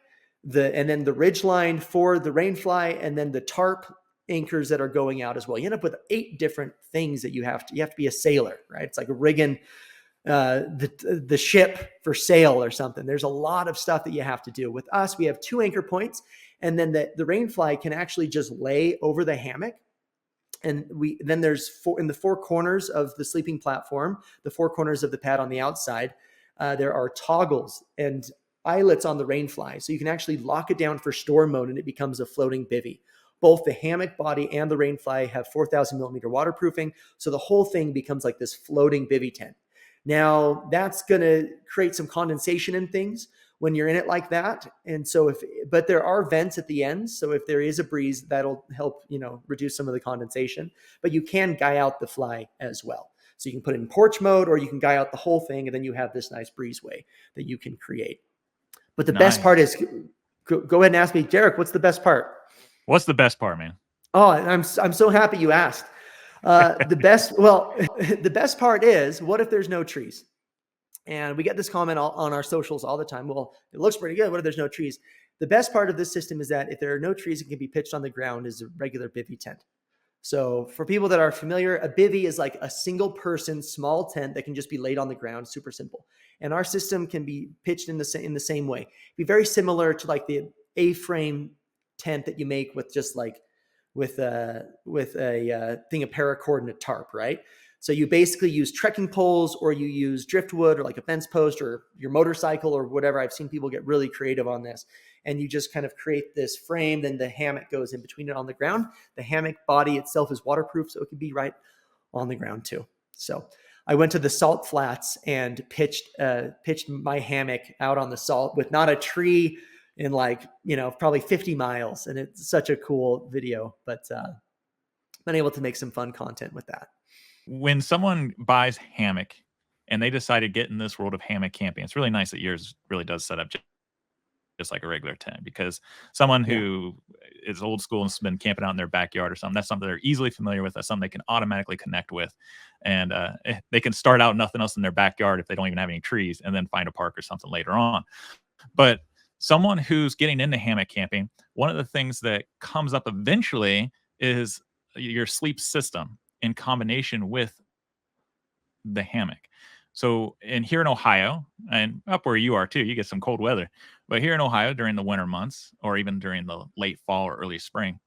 and then the ridge line for the rainfly, and then the tarp anchors that are going out as well. You end up with 8 different things that you have to be a sailor, right? It's like rigging the ship for sail or something. There's a lot of stuff that you have to do. With us, we have 2 anchor points, and then the rainfly can actually just lay over the hammock. And then there's 4 in the 4 corners of the sleeping platform, the 4 corners of the pad on the outside. There are toggles and eyelets on the rainfly, so you can actually lock it down for storm mode, and it becomes a floating bivvy. Both the hammock body and the rainfly have 4,000 millimeter waterproofing, so the whole thing becomes like this floating bivvy tent. Now, that's going to create some condensation in things when you're in it like that. And so but there are vents at the ends. So if there is a breeze, that'll help, reduce some of the condensation, but you can guy out the fly as well. So you can put it in porch mode, or you can guy out the whole thing, and then you have this nice breezeway that you can create. But the best part is, go ahead and ask me, Derek, what's the best part? What's the best part, man? Oh, I'm so happy you asked. The best part is, what if there's no trees? And we get this comment on our socials all the time. Well, it looks pretty good. What if there's no trees? The best part of this system is that if there are no trees, it can be pitched on the ground as a regular bivvy tent. So for people that are familiar, a bivvy is like a single person small tent that can just be laid on the ground, super simple. And our system can be pitched in the same way. It'd be very similar to like the A-frame tent that you make with just like with a thing of paracord and a tarp, right? So you basically use trekking poles, or you use driftwood, or like a fence post, or your motorcycle, or whatever. I've seen people get really creative on this. and you just kind of create this frame. Then the hammock goes in between it on the ground. The hammock body itself is waterproof, so it can be right on the ground too. So I went to the salt flats and pitched my hammock out on the salt with not a tree in probably 50 miles. And it's such a cool video, but been able to make some fun content with that. When someone buys hammock and they decide to get in this world of hammock camping, it's really nice that yours really does set up just like a regular tent, because someone who is old school and has been camping out in their backyard or something, that's something they're easily familiar with. That's something they can automatically connect with. And they can start out nothing else in their backyard if they don't even have any trees, and then find a park or something later on. But someone who's getting into hammock camping, one of the things that comes up eventually is your sleep system in combination with the hammock. So, and here in Ohio, and up where you are too, you get some cold weather. But here in Ohio, during the winter months, or even during the late fall or early spring,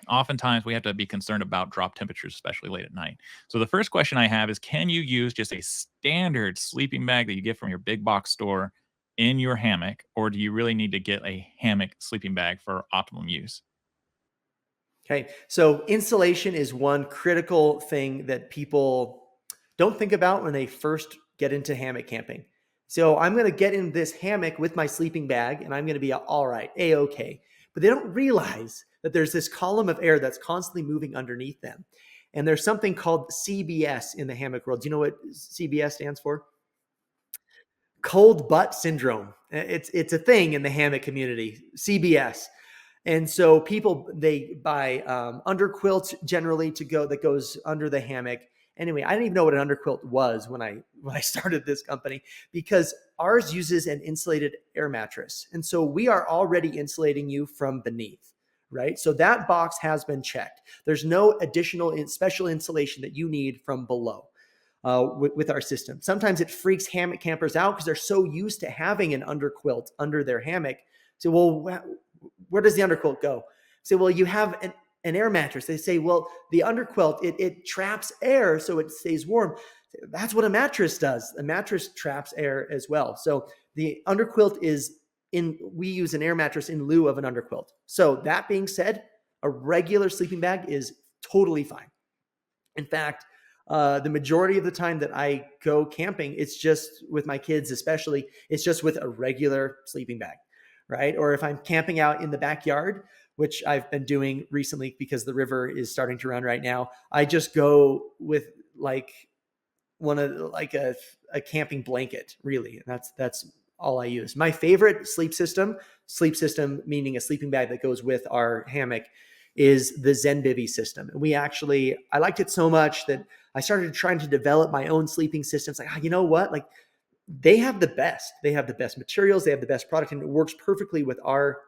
oftentimes we have to be concerned about drop temperatures, especially late at night. So the first question I have is, can you use just a standard sleeping bag that you get from your big box store in your hammock, or do you really need to get a hammock sleeping bag for optimum use? Okay, so insulation is one critical thing that people don't think about when they first get into hammock camping. So I'm going to get in this hammock with my sleeping bag and I'm going to be all right, A-okay. But they don't realize that there's this column of air that's constantly moving underneath them. And there's something called CBS in the hammock world. Do you know what CBS stands for? Cold butt syndrome. It's a thing in the hammock community, CBS. And so people, they buy underquilts generally that goes under the hammock. Anyway, I didn't even know what an underquilt was when I started this company, because ours uses an insulated air mattress. And so we are already insulating you from beneath, right? So that box has been checked. There's no additional special insulation that you need from below with our system. Sometimes it freaks hammock campers out because they're so used to having an underquilt under their hammock. So, well, where does the underquilt go? Say, well, you have an air mattress. They say, well, the underquilt, it traps air so it stays warm. That's what a mattress does. A mattress traps air as well. So the underquilt we use an air mattress in lieu of an underquilt. So that being said, a regular sleeping bag is totally fine. In fact, the majority of the time that I go camping, it's just with my kids, especially, it's just with a regular sleeping bag, right? Or if I'm camping out in the backyard, which I've been doing recently because the river is starting to run right now, I just go with a camping blanket, really. And that's all I use. My favorite sleep system meaning a sleeping bag that goes with our hammock, is the ZenBivy system. And I liked it so much that I started trying to develop my own sleeping systems. Like, you know what? Like, they have the best materials, they have the best product, and it works perfectly with our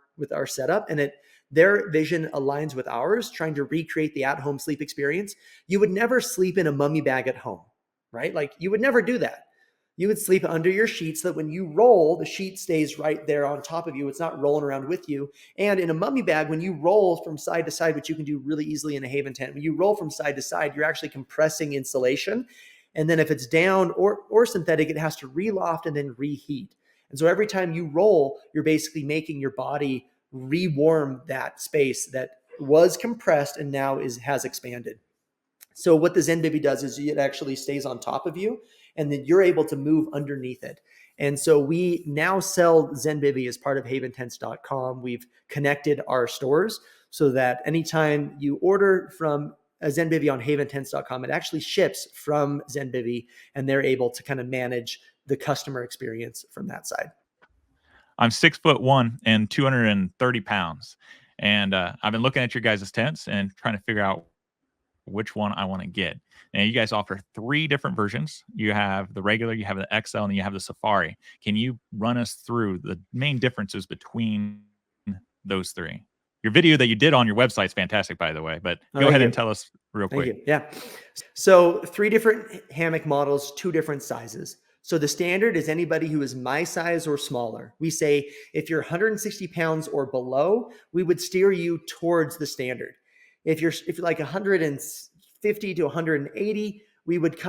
setup. And their vision aligns with ours, trying to recreate the at-home sleep experience. You would never sleep in a mummy bag at home, right? Like, you would never do that. You would sleep under your sheet so that when you roll, the sheet stays right there on top of you. It's not rolling around with you. And in a mummy bag, when you roll from side to side, which you can do really easily in a Haven tent, when you roll from side to side, you're actually compressing insulation. And then if it's down or synthetic, it has to reloft and then reheat. And so every time you roll, you're basically making your body rewarm that space that was compressed and now has expanded. So what the ZenBivy does is it actually stays on top of you, and then you're able to move underneath it. And so we now sell ZenBivy as part of haventents.com. We've connected our stores so that anytime you order from a ZenBivy on haventents.com, it actually ships from ZenBivy, and they're able to kind of manage the customer experience from that side. I'm 6'1" and 230 pounds. And I've been looking at your guys' tents and trying to figure out which one I want to get. And you guys offer 3 different versions. You have the regular, you have the XL, and you have the Safari. Can you run us through the main differences between those 3? Your video that you did on your website is fantastic, by the way, but go ahead and tell us real quick. Thank you. Yeah. So 3 different hammock models, 2 different sizes. So the standard is anybody who is my size or smaller. We say if you're 160 pounds or below, we would steer you towards the standard. If you're like 150 to 180, we would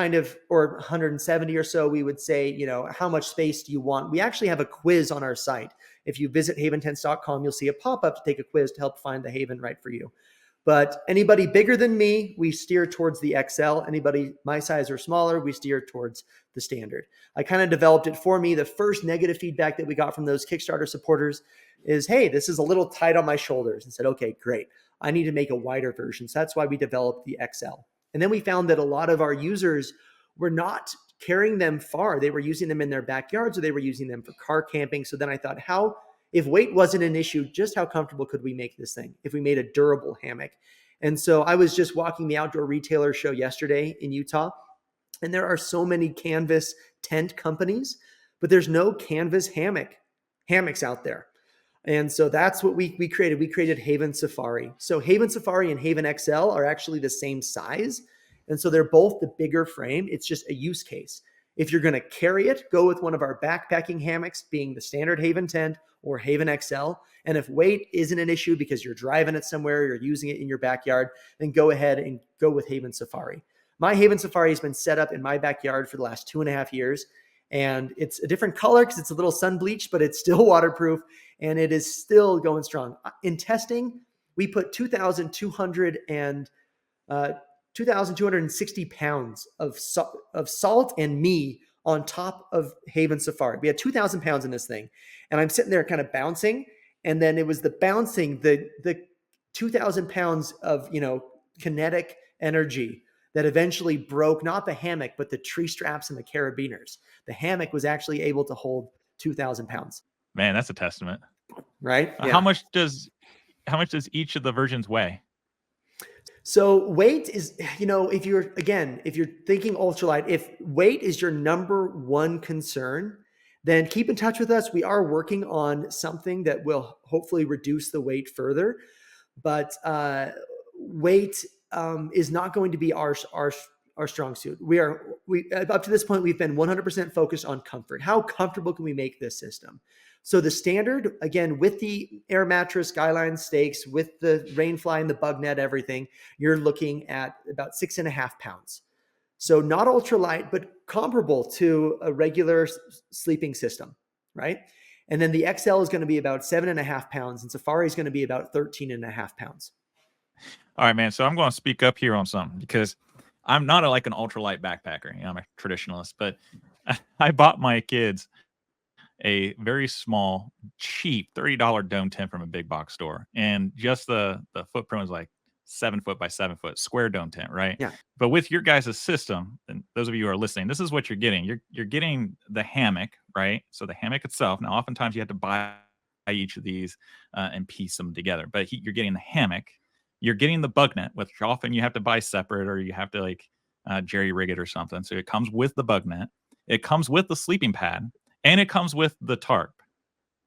or 170 or so, we would say, how much space do you want? We actually have a quiz on our site. If you visit haventents.com, you'll see a pop-up to take a quiz to help find the Haven right for you. But anybody bigger than me, we steer towards the XL. Anybody my size or smaller, we steer towards the standard. I kind of developed it for me. The first negative feedback that we got from those Kickstarter supporters is, hey, this is a little tight on my shoulders. And said, okay, great. I need to make a wider version. So that's why we developed the XL. And then we found that a lot of our users were not carrying them far. They were using them in their backyards, or they were using them for car camping. So then I thought, if weight wasn't an issue, just how comfortable could we make this thing if we made a durable hammock? And so I was just walking the outdoor retailer show yesterday in Utah, and there are so many canvas tent companies, but there's no canvas hammocks out there. And so that's what we created. We created Haven Safari. So Haven Safari and Haven XL are actually the same size. And so they're both the bigger frame. It's just a use case. If you're going to carry it, go with one of our backpacking hammocks, being the standard Haven tent or Haven XL. And if weight isn't an issue because you're driving it somewhere, you're using it in your backyard, then go ahead and go with Haven Safari. My Haven Safari has been set up in my backyard for the last 2.5 years. And it's a different color because it's a little sun bleached, but it's still waterproof and it is still going strong. In testing, we put 2,260 pounds of salt and me on top of Haven Safari. We had 2,000 pounds in this thing. And I'm sitting there kind of bouncing. And then it was the bouncing, the 2,000 pounds of, kinetic energy that eventually broke not the hammock, but the tree straps and the carabiners. The hammock was actually able to hold 2,000 pounds. Man, that's a testament. Right? Yeah. How much does each of the versions weigh? So weight is, if you're thinking ultralight, if weight is your number one concern, then keep in touch with us. We are working on something that will hopefully reduce the weight further, but weight is not going to be our strong suit. We up to this point, we've been 100% focused on comfort. How comfortable can we make this system? So the standard, again, with the air mattress, skyline stakes, with the rainfly and the bug net, everything, you're looking at about 6.5 pounds. So not ultralight, but comparable to a regular sleeping system, right? And then the XL is going to be about 7.5 pounds, and Safari is going to be about 13.5 pounds. All right, man. So I'm going to speak up here on something because I'm not like an ultralight backpacker. I'm a traditionalist, but I bought my kids a very small, cheap $30 dome tent from a big box store, and just the footprint was like 7 foot by 7 foot square dome tent, right? Yeah. But with your guys' system, and those of you who are listening, this is what you're getting. You're getting the hammock, right? So the hammock itself. Now, oftentimes you have to buy each of these and piece them together, but you're getting the hammock. You're getting the bug net, which often you have to buy separate, or you have to jerry rig it or something. So it comes with the bug net. It comes with the sleeping pad. And it comes with the tarp.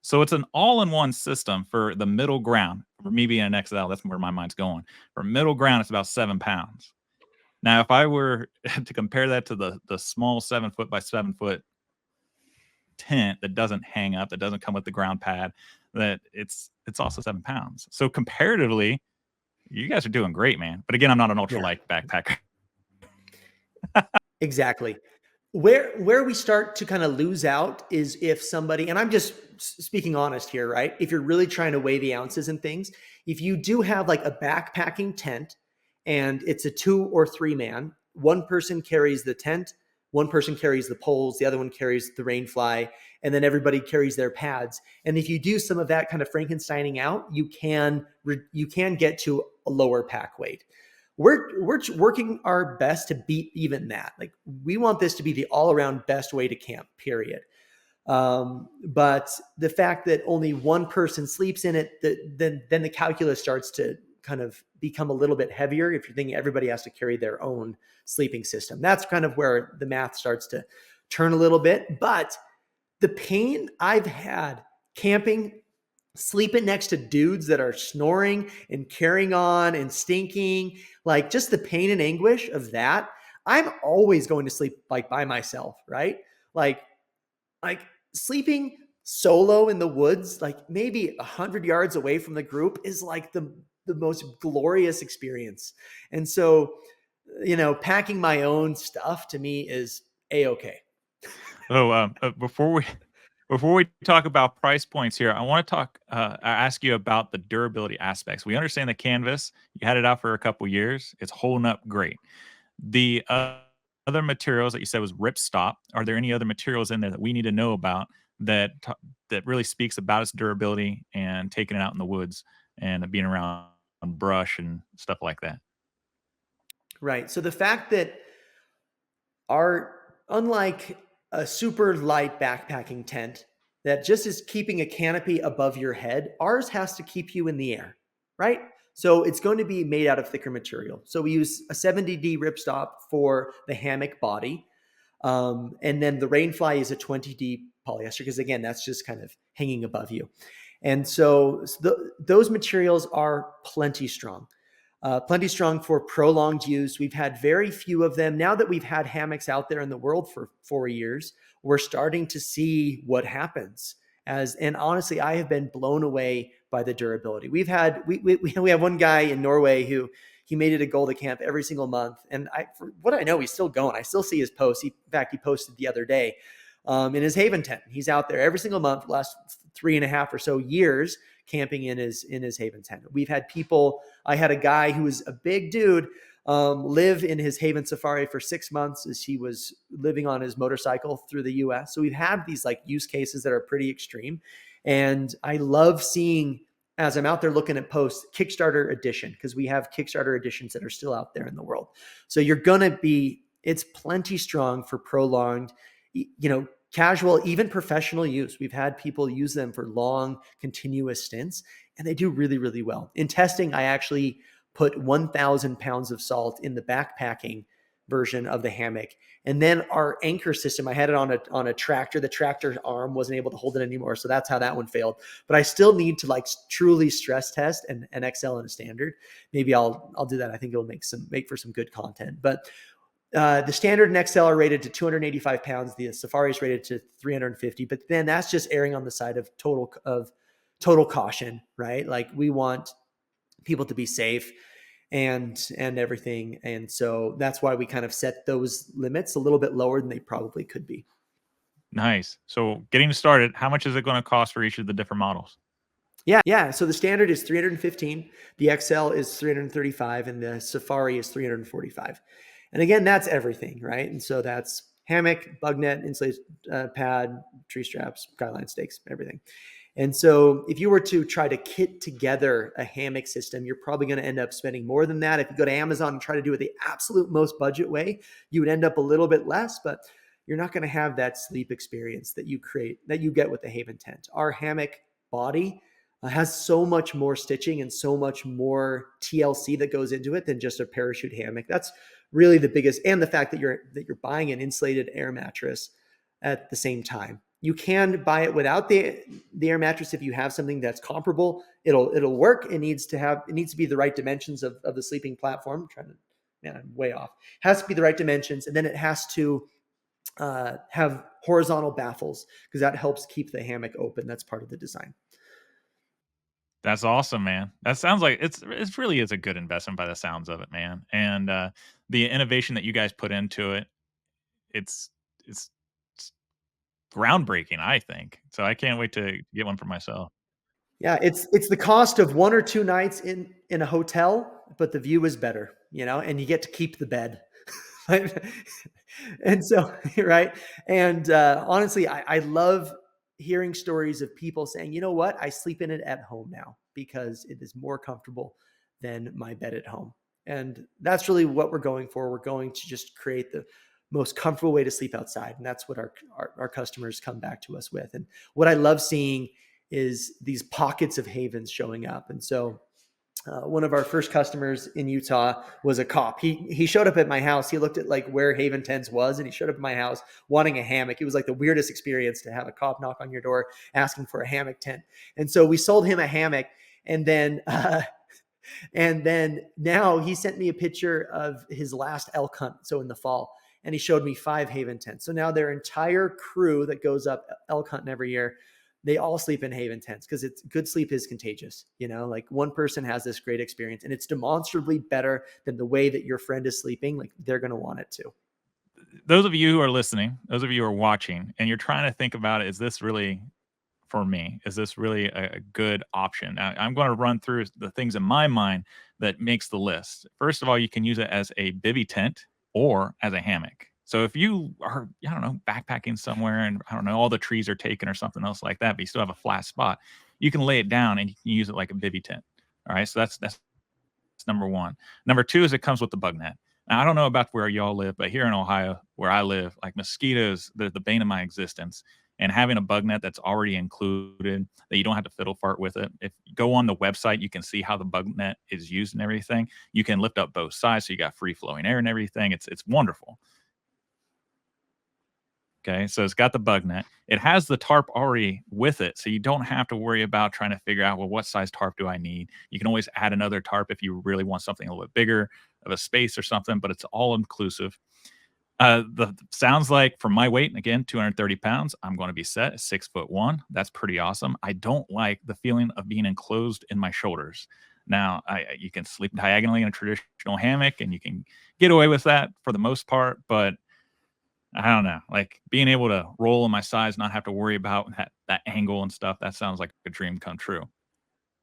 So it's an all-in-one system for the middle ground. For me being an XL, that's where my mind's going. For middle ground, it's about 7 pounds. Now, if I were to compare that to the small 7 foot by 7 foot tent that doesn't hang up, that doesn't come with the ground pad, that it's also 7 pounds. So comparatively, you guys are doing great, man. But again, I'm not an ultralight backpacker. Exactly. Where we start to kind of lose out is if somebody, and I'm just speaking honest here, right? If you're really trying to weigh the ounces and things, if you do have like a backpacking tent and it's a 2 or 3 man, one person carries the tent, one person carries the poles, the other one carries the rainfly, and then everybody carries their pads. And if you do some of that kind of Frankensteining out, you can get to a lower pack weight. We're working our best to beat even that. Like, we want this to be the all-around best way to camp, period. But the fact that only one person sleeps in it, then the calculus starts to kind of become a little bit heavier if you're thinking everybody has to carry their own sleeping system. That's kind of where the math starts to turn a little bit. But the pain I've had camping, sleeping next to dudes that are snoring and carrying on and stinking, like just the pain and anguish of that. I'm always going to sleep like by myself, right? Like sleeping solo in the woods, like maybe 100 yards away from the group, is like the most glorious experience. And so, packing my own stuff to me is A-okay. Oh, before Before we talk about price points here, I want to ask you about the durability aspects. We understand the canvas. You had it out for a couple years. It's holding up great. The other materials that you said was ripstop. Are there any other materials in there that we need to know about that really speaks about its durability and taking it out in the woods and being around brush and stuff like that? Right. So the fact that our, unlike a super light backpacking tent that just is keeping a canopy above your head, ours has to keep you in the air, right? So it's going to be made out of thicker material. So we use a 70D ripstop for the hammock body. And then the rainfly is a 20D polyester, because again, that's just kind of hanging above you. And so those materials are plenty strong. Plenty strong for prolonged use. We've had very few of them. Now that we've had hammocks out there in the world for 4 years, we're starting to see what happens. And honestly, I have been blown away by the durability. We have one guy in Norway who he made it a goal to camp every single month. And for what I know, he's still going. I still see his posts. In fact, he posted the other day in his Haven tent. He's out there every single month for the last 3.5 or so years camping in his Haven tent. We've had people. I had a guy who was a big dude live in his Haven safari for 6 months as he was living on his motorcycle through the US. So we've had these like use cases that are pretty extreme. And I love seeing, as I'm out there looking at posts, Kickstarter edition, because we have Kickstarter editions that are still out there in the world. So it's plenty strong for prolonged, casual, even professional use. We've had people use them for long, continuous stints, and they do really, really well. In testing, I actually put 1,000 pounds of salt in the backpacking version of the hammock. And then our anchor system, I had it on a tractor. The tractor arm wasn't able to hold it anymore. So that's how that one failed. But I still need to like truly stress test an XL and a standard. Maybe I'll do that. I think it'll make for some good content. But the standard and XL are rated to 285 pounds. The Safari is rated to 350, but then that's just erring on the side of total caution, right? Like we want people to be safe and everything. And so that's why we kind of set those limits a little bit lower than they probably could be. Nice. So getting started, how much is it going to cost for each of the different models? Yeah. So the standard is 315, the XL is 335, and the Safari is 345. And again, that's everything, right? And so that's hammock, bug net, insulated pad, tree straps, guideline stakes, everything. And so if you were to try to kit together a hammock system, you're probably going to end up spending more than that. If you go to Amazon and try to do it the absolute most budget way, you would end up a little bit less, but you're not going to have that sleep experience that you get with the Haven tent. Our hammock body has so much more stitching and so much more TLC that goes into it than just a parachute hammock. That's really the biggest, and the fact that you're buying an insulated air mattress at the same time. You can buy it without the air mattress if you have something that's comparable. It'll work. It needs to be the right dimensions of the sleeping platform. I'm way off. It has to be the right dimensions, and then it has to have horizontal baffles because that helps keep the hammock open. That's part of the design. That's awesome, man. That sounds like it really is a good investment by the sounds of it, man. And the innovation that you guys put into it, it's it's groundbreaking, I think. So I can't wait to get one for myself. Yeah, it's the cost of 1 or 2 nights in a hotel, but the view is better, and you get to keep the bed. And so, right. And honestly, I love hearing stories of people saying, you know what, I sleep in it at home now because it is more comfortable than my bed at home. And that's really what we're going for. We're going to just create the most comfortable way to sleep outside. And that's what our customers come back to us with. And what I love seeing is these pockets of havens showing up. And so one of our first customers in Utah was a cop. He showed up at my house. He looked at like where Haven Tents was, and he showed up at my house wanting a hammock. It was like the weirdest experience to have a cop knock on your door asking for a hammock tent. And so we sold him a hammock, and then now he sent me a picture of his last elk hunt. So in the fall, and he showed me 5 Haven tents. So now their entire crew that goes up elk hunting every year, they all sleep in Haven tents because good sleep is contagious. Like one person has this great experience and it's demonstrably better than the way that your friend is sleeping. Like they're going to want it too. those of you who are listening, those of you who are watching, and you're trying to think about, is this really for me? Is this really a good option? Now, I'm going to run through the things in my mind that makes the list. First of all, you can use it as a bivy tent or as a hammock. So if you are, I don't know, backpacking somewhere and I don't know, all the trees are taken or something else like that, but you still have a flat spot, you can lay it down and you can use it like a bivy tent. All right. So that's number one. Number two is it comes with the bug net. Now, I don't know about where y'all live, but here in Ohio, where I live, like mosquitoes, they're the bane of my existence. And having a bug net that's already included, that you don't have to fiddle fart with it. If you go on the website, you can see how the bug net is used and everything. You can lift up both sides, so you got free flowing air and everything. It's wonderful. Okay, so it's got the bug net. It has the tarp already with it, so you don't have to worry about trying to figure out, well, what size tarp do I need? You can always add another tarp if you really want something a little bit bigger of a space or something, but it's all inclusive. The sounds like for my weight, again, 230 pounds, I'm going to be set at 6'1". That's pretty awesome. I don't like the feeling of being enclosed in my shoulders. Now, you can sleep diagonally in a traditional hammock, and you can get away with that for the most part, but I don't know, like being able to roll in my sides, not have to worry about that angle and stuff. That sounds like a dream come true.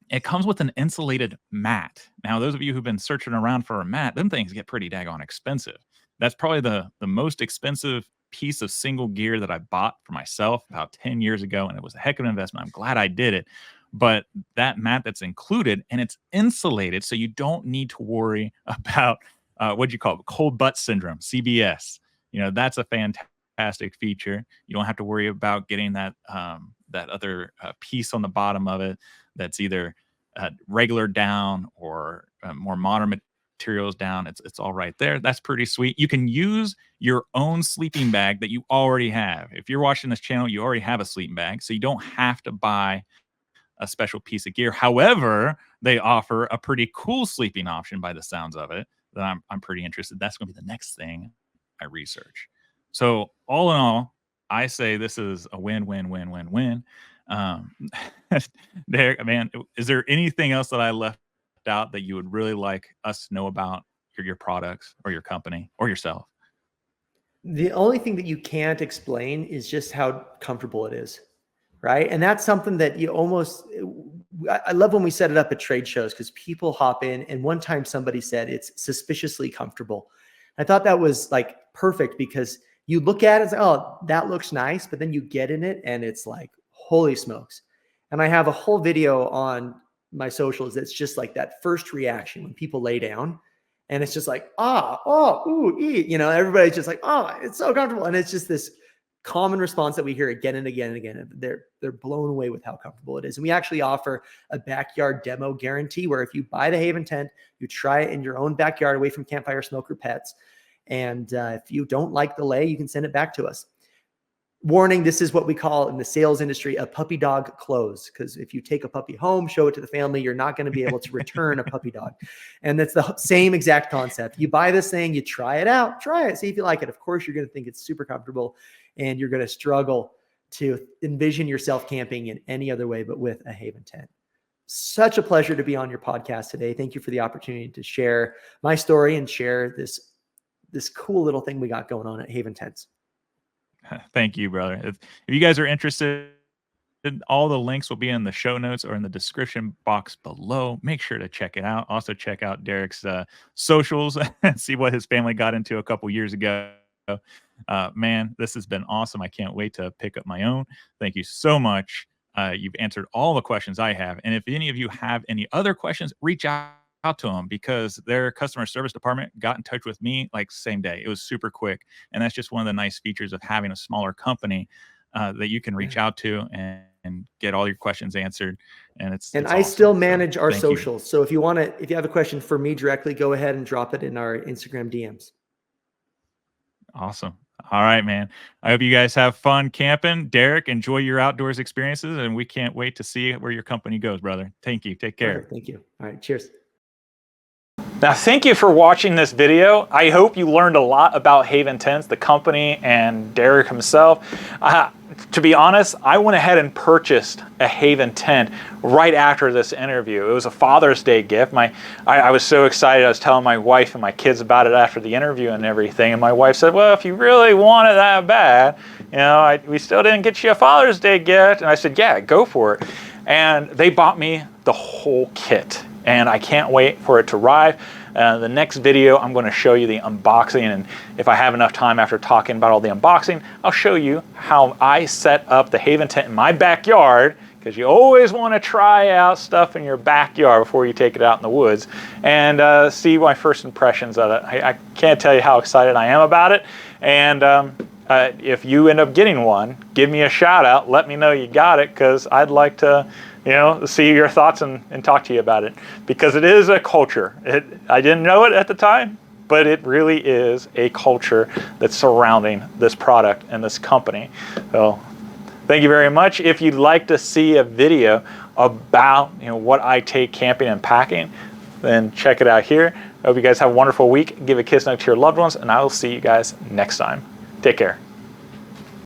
It comes with an insulated mat. Now, those of you who've been searching around for a mat, them things get pretty daggone expensive. That's probably the most expensive piece of single gear that I bought for myself about 10 years ago, and it was a heck of an investment. I'm glad I did it. But that mat that's included, and it's insulated, so you don't need to worry about what do you call it, cold butt syndrome, CBS. You know, that's a fantastic feature. You don't have to worry about getting that that other piece on the bottom of it that's either regular down or more modern materials down. It's all right there. That's pretty sweet. You can use your own sleeping bag that you already have. If you're watching this channel, you already have a sleeping bag, so you don't have to buy a special piece of gear. However, they offer a pretty cool sleeping option by the sounds of it that I'm pretty interested. That's going to be the next thing I research. So all in all, I say this is a win, win, win, win, win. Derek, man, is there anything else that I left out that you would really like us to know about your products or your company or yourself? The only thing that you can't explain is just how comfortable it is, right? And that's something that you almost, I love when we set it up at trade shows because people hop in, and one time somebody said it's suspiciously comfortable. I thought that was like perfect because you look at it and say, oh, that looks nice, but then you get in it and it's like, holy smokes. And I have a whole video on my socials that's just like that first reaction when people lay down, and it's just like, everybody's just like, oh, it's so comfortable. And it's just this common response that we hear again and again and again. They're blown away with how comfortable it is. And we actually offer a backyard demo guarantee where if you buy the Haven tent, you try it in your own backyard away from campfire, smoke, or pets. And if you don't like the lay, you can send it back to us. Warning, this is what we call in the sales industry a puppy dog close, because if you take a puppy home, show it to the family, you're not going to be able to return a puppy dog. And that's the same exact concept. You buy this thing, you try it out, see if you like it. Of course, you're going to think it's super comfortable, and you're going to struggle to envision yourself camping in any other way but with a Haven tent. Such a pleasure to be on your podcast today. Thank you for the opportunity to share my story and share this cool little thing we got going on at Haven Tents. Thank you, brother. If you guys are interested, all the links will be in the show notes or in the description box below. Make sure to check it out. Also, check out Derek's socials and see what his family got into a couple years ago. Man, this has been awesome. I can't wait to pick up my own. Thank you so much. You've answered all the questions I have. And if any of you have any other questions, reach out to them, because their customer service department got in touch with me like same day. It was super quick. And that's just one of the nice features of having a smaller company that you can reach out to and get all your questions answered. And it's I awesome. still manage our socials. You. So if you have a question for me directly, go ahead and drop it in our Instagram DMs. Awesome. All right, man. I hope you guys have fun camping. Derek, enjoy your outdoors experiences, and we can't wait to see where your company goes, brother. Thank you. Take care. Perfect. Thank you. All right. Cheers. Now, thank you for watching this video. I hope you learned a lot about Haven Tents, the company, and Derek himself. To be honest, I went ahead and purchased a Haven tent right after this interview. It was a Father's Day gift. I was so excited. I was telling my wife and my kids about it after the interview and everything. And my wife said, well, if you really want it that bad, you know, we still didn't get you a Father's Day gift. And I said, yeah, go for it. And they bought me the whole kit. And I can't wait for it to arrive. The next video, I'm going to show you the unboxing, and if I have enough time after talking about all the unboxing, I'll show you how I set up the Haven tent in my backyard, because you always want to try out stuff in your backyard before you take it out in the woods, and see my first impressions of it. I can't tell you how excited I am about it, and if you end up getting one, give me a shout out, let me know you got it, because I'd like to, you know, see your thoughts and talk to you about it, because it is a culture. I didn't know it at the time, but it really is a culture that's surrounding this product and this company. So thank you very much. If you'd like to see a video about, you know, what I take camping and packing, then check it out here. I hope you guys have a wonderful week. Give a kiss and hug to your loved ones, and I will see you guys next time. Take care.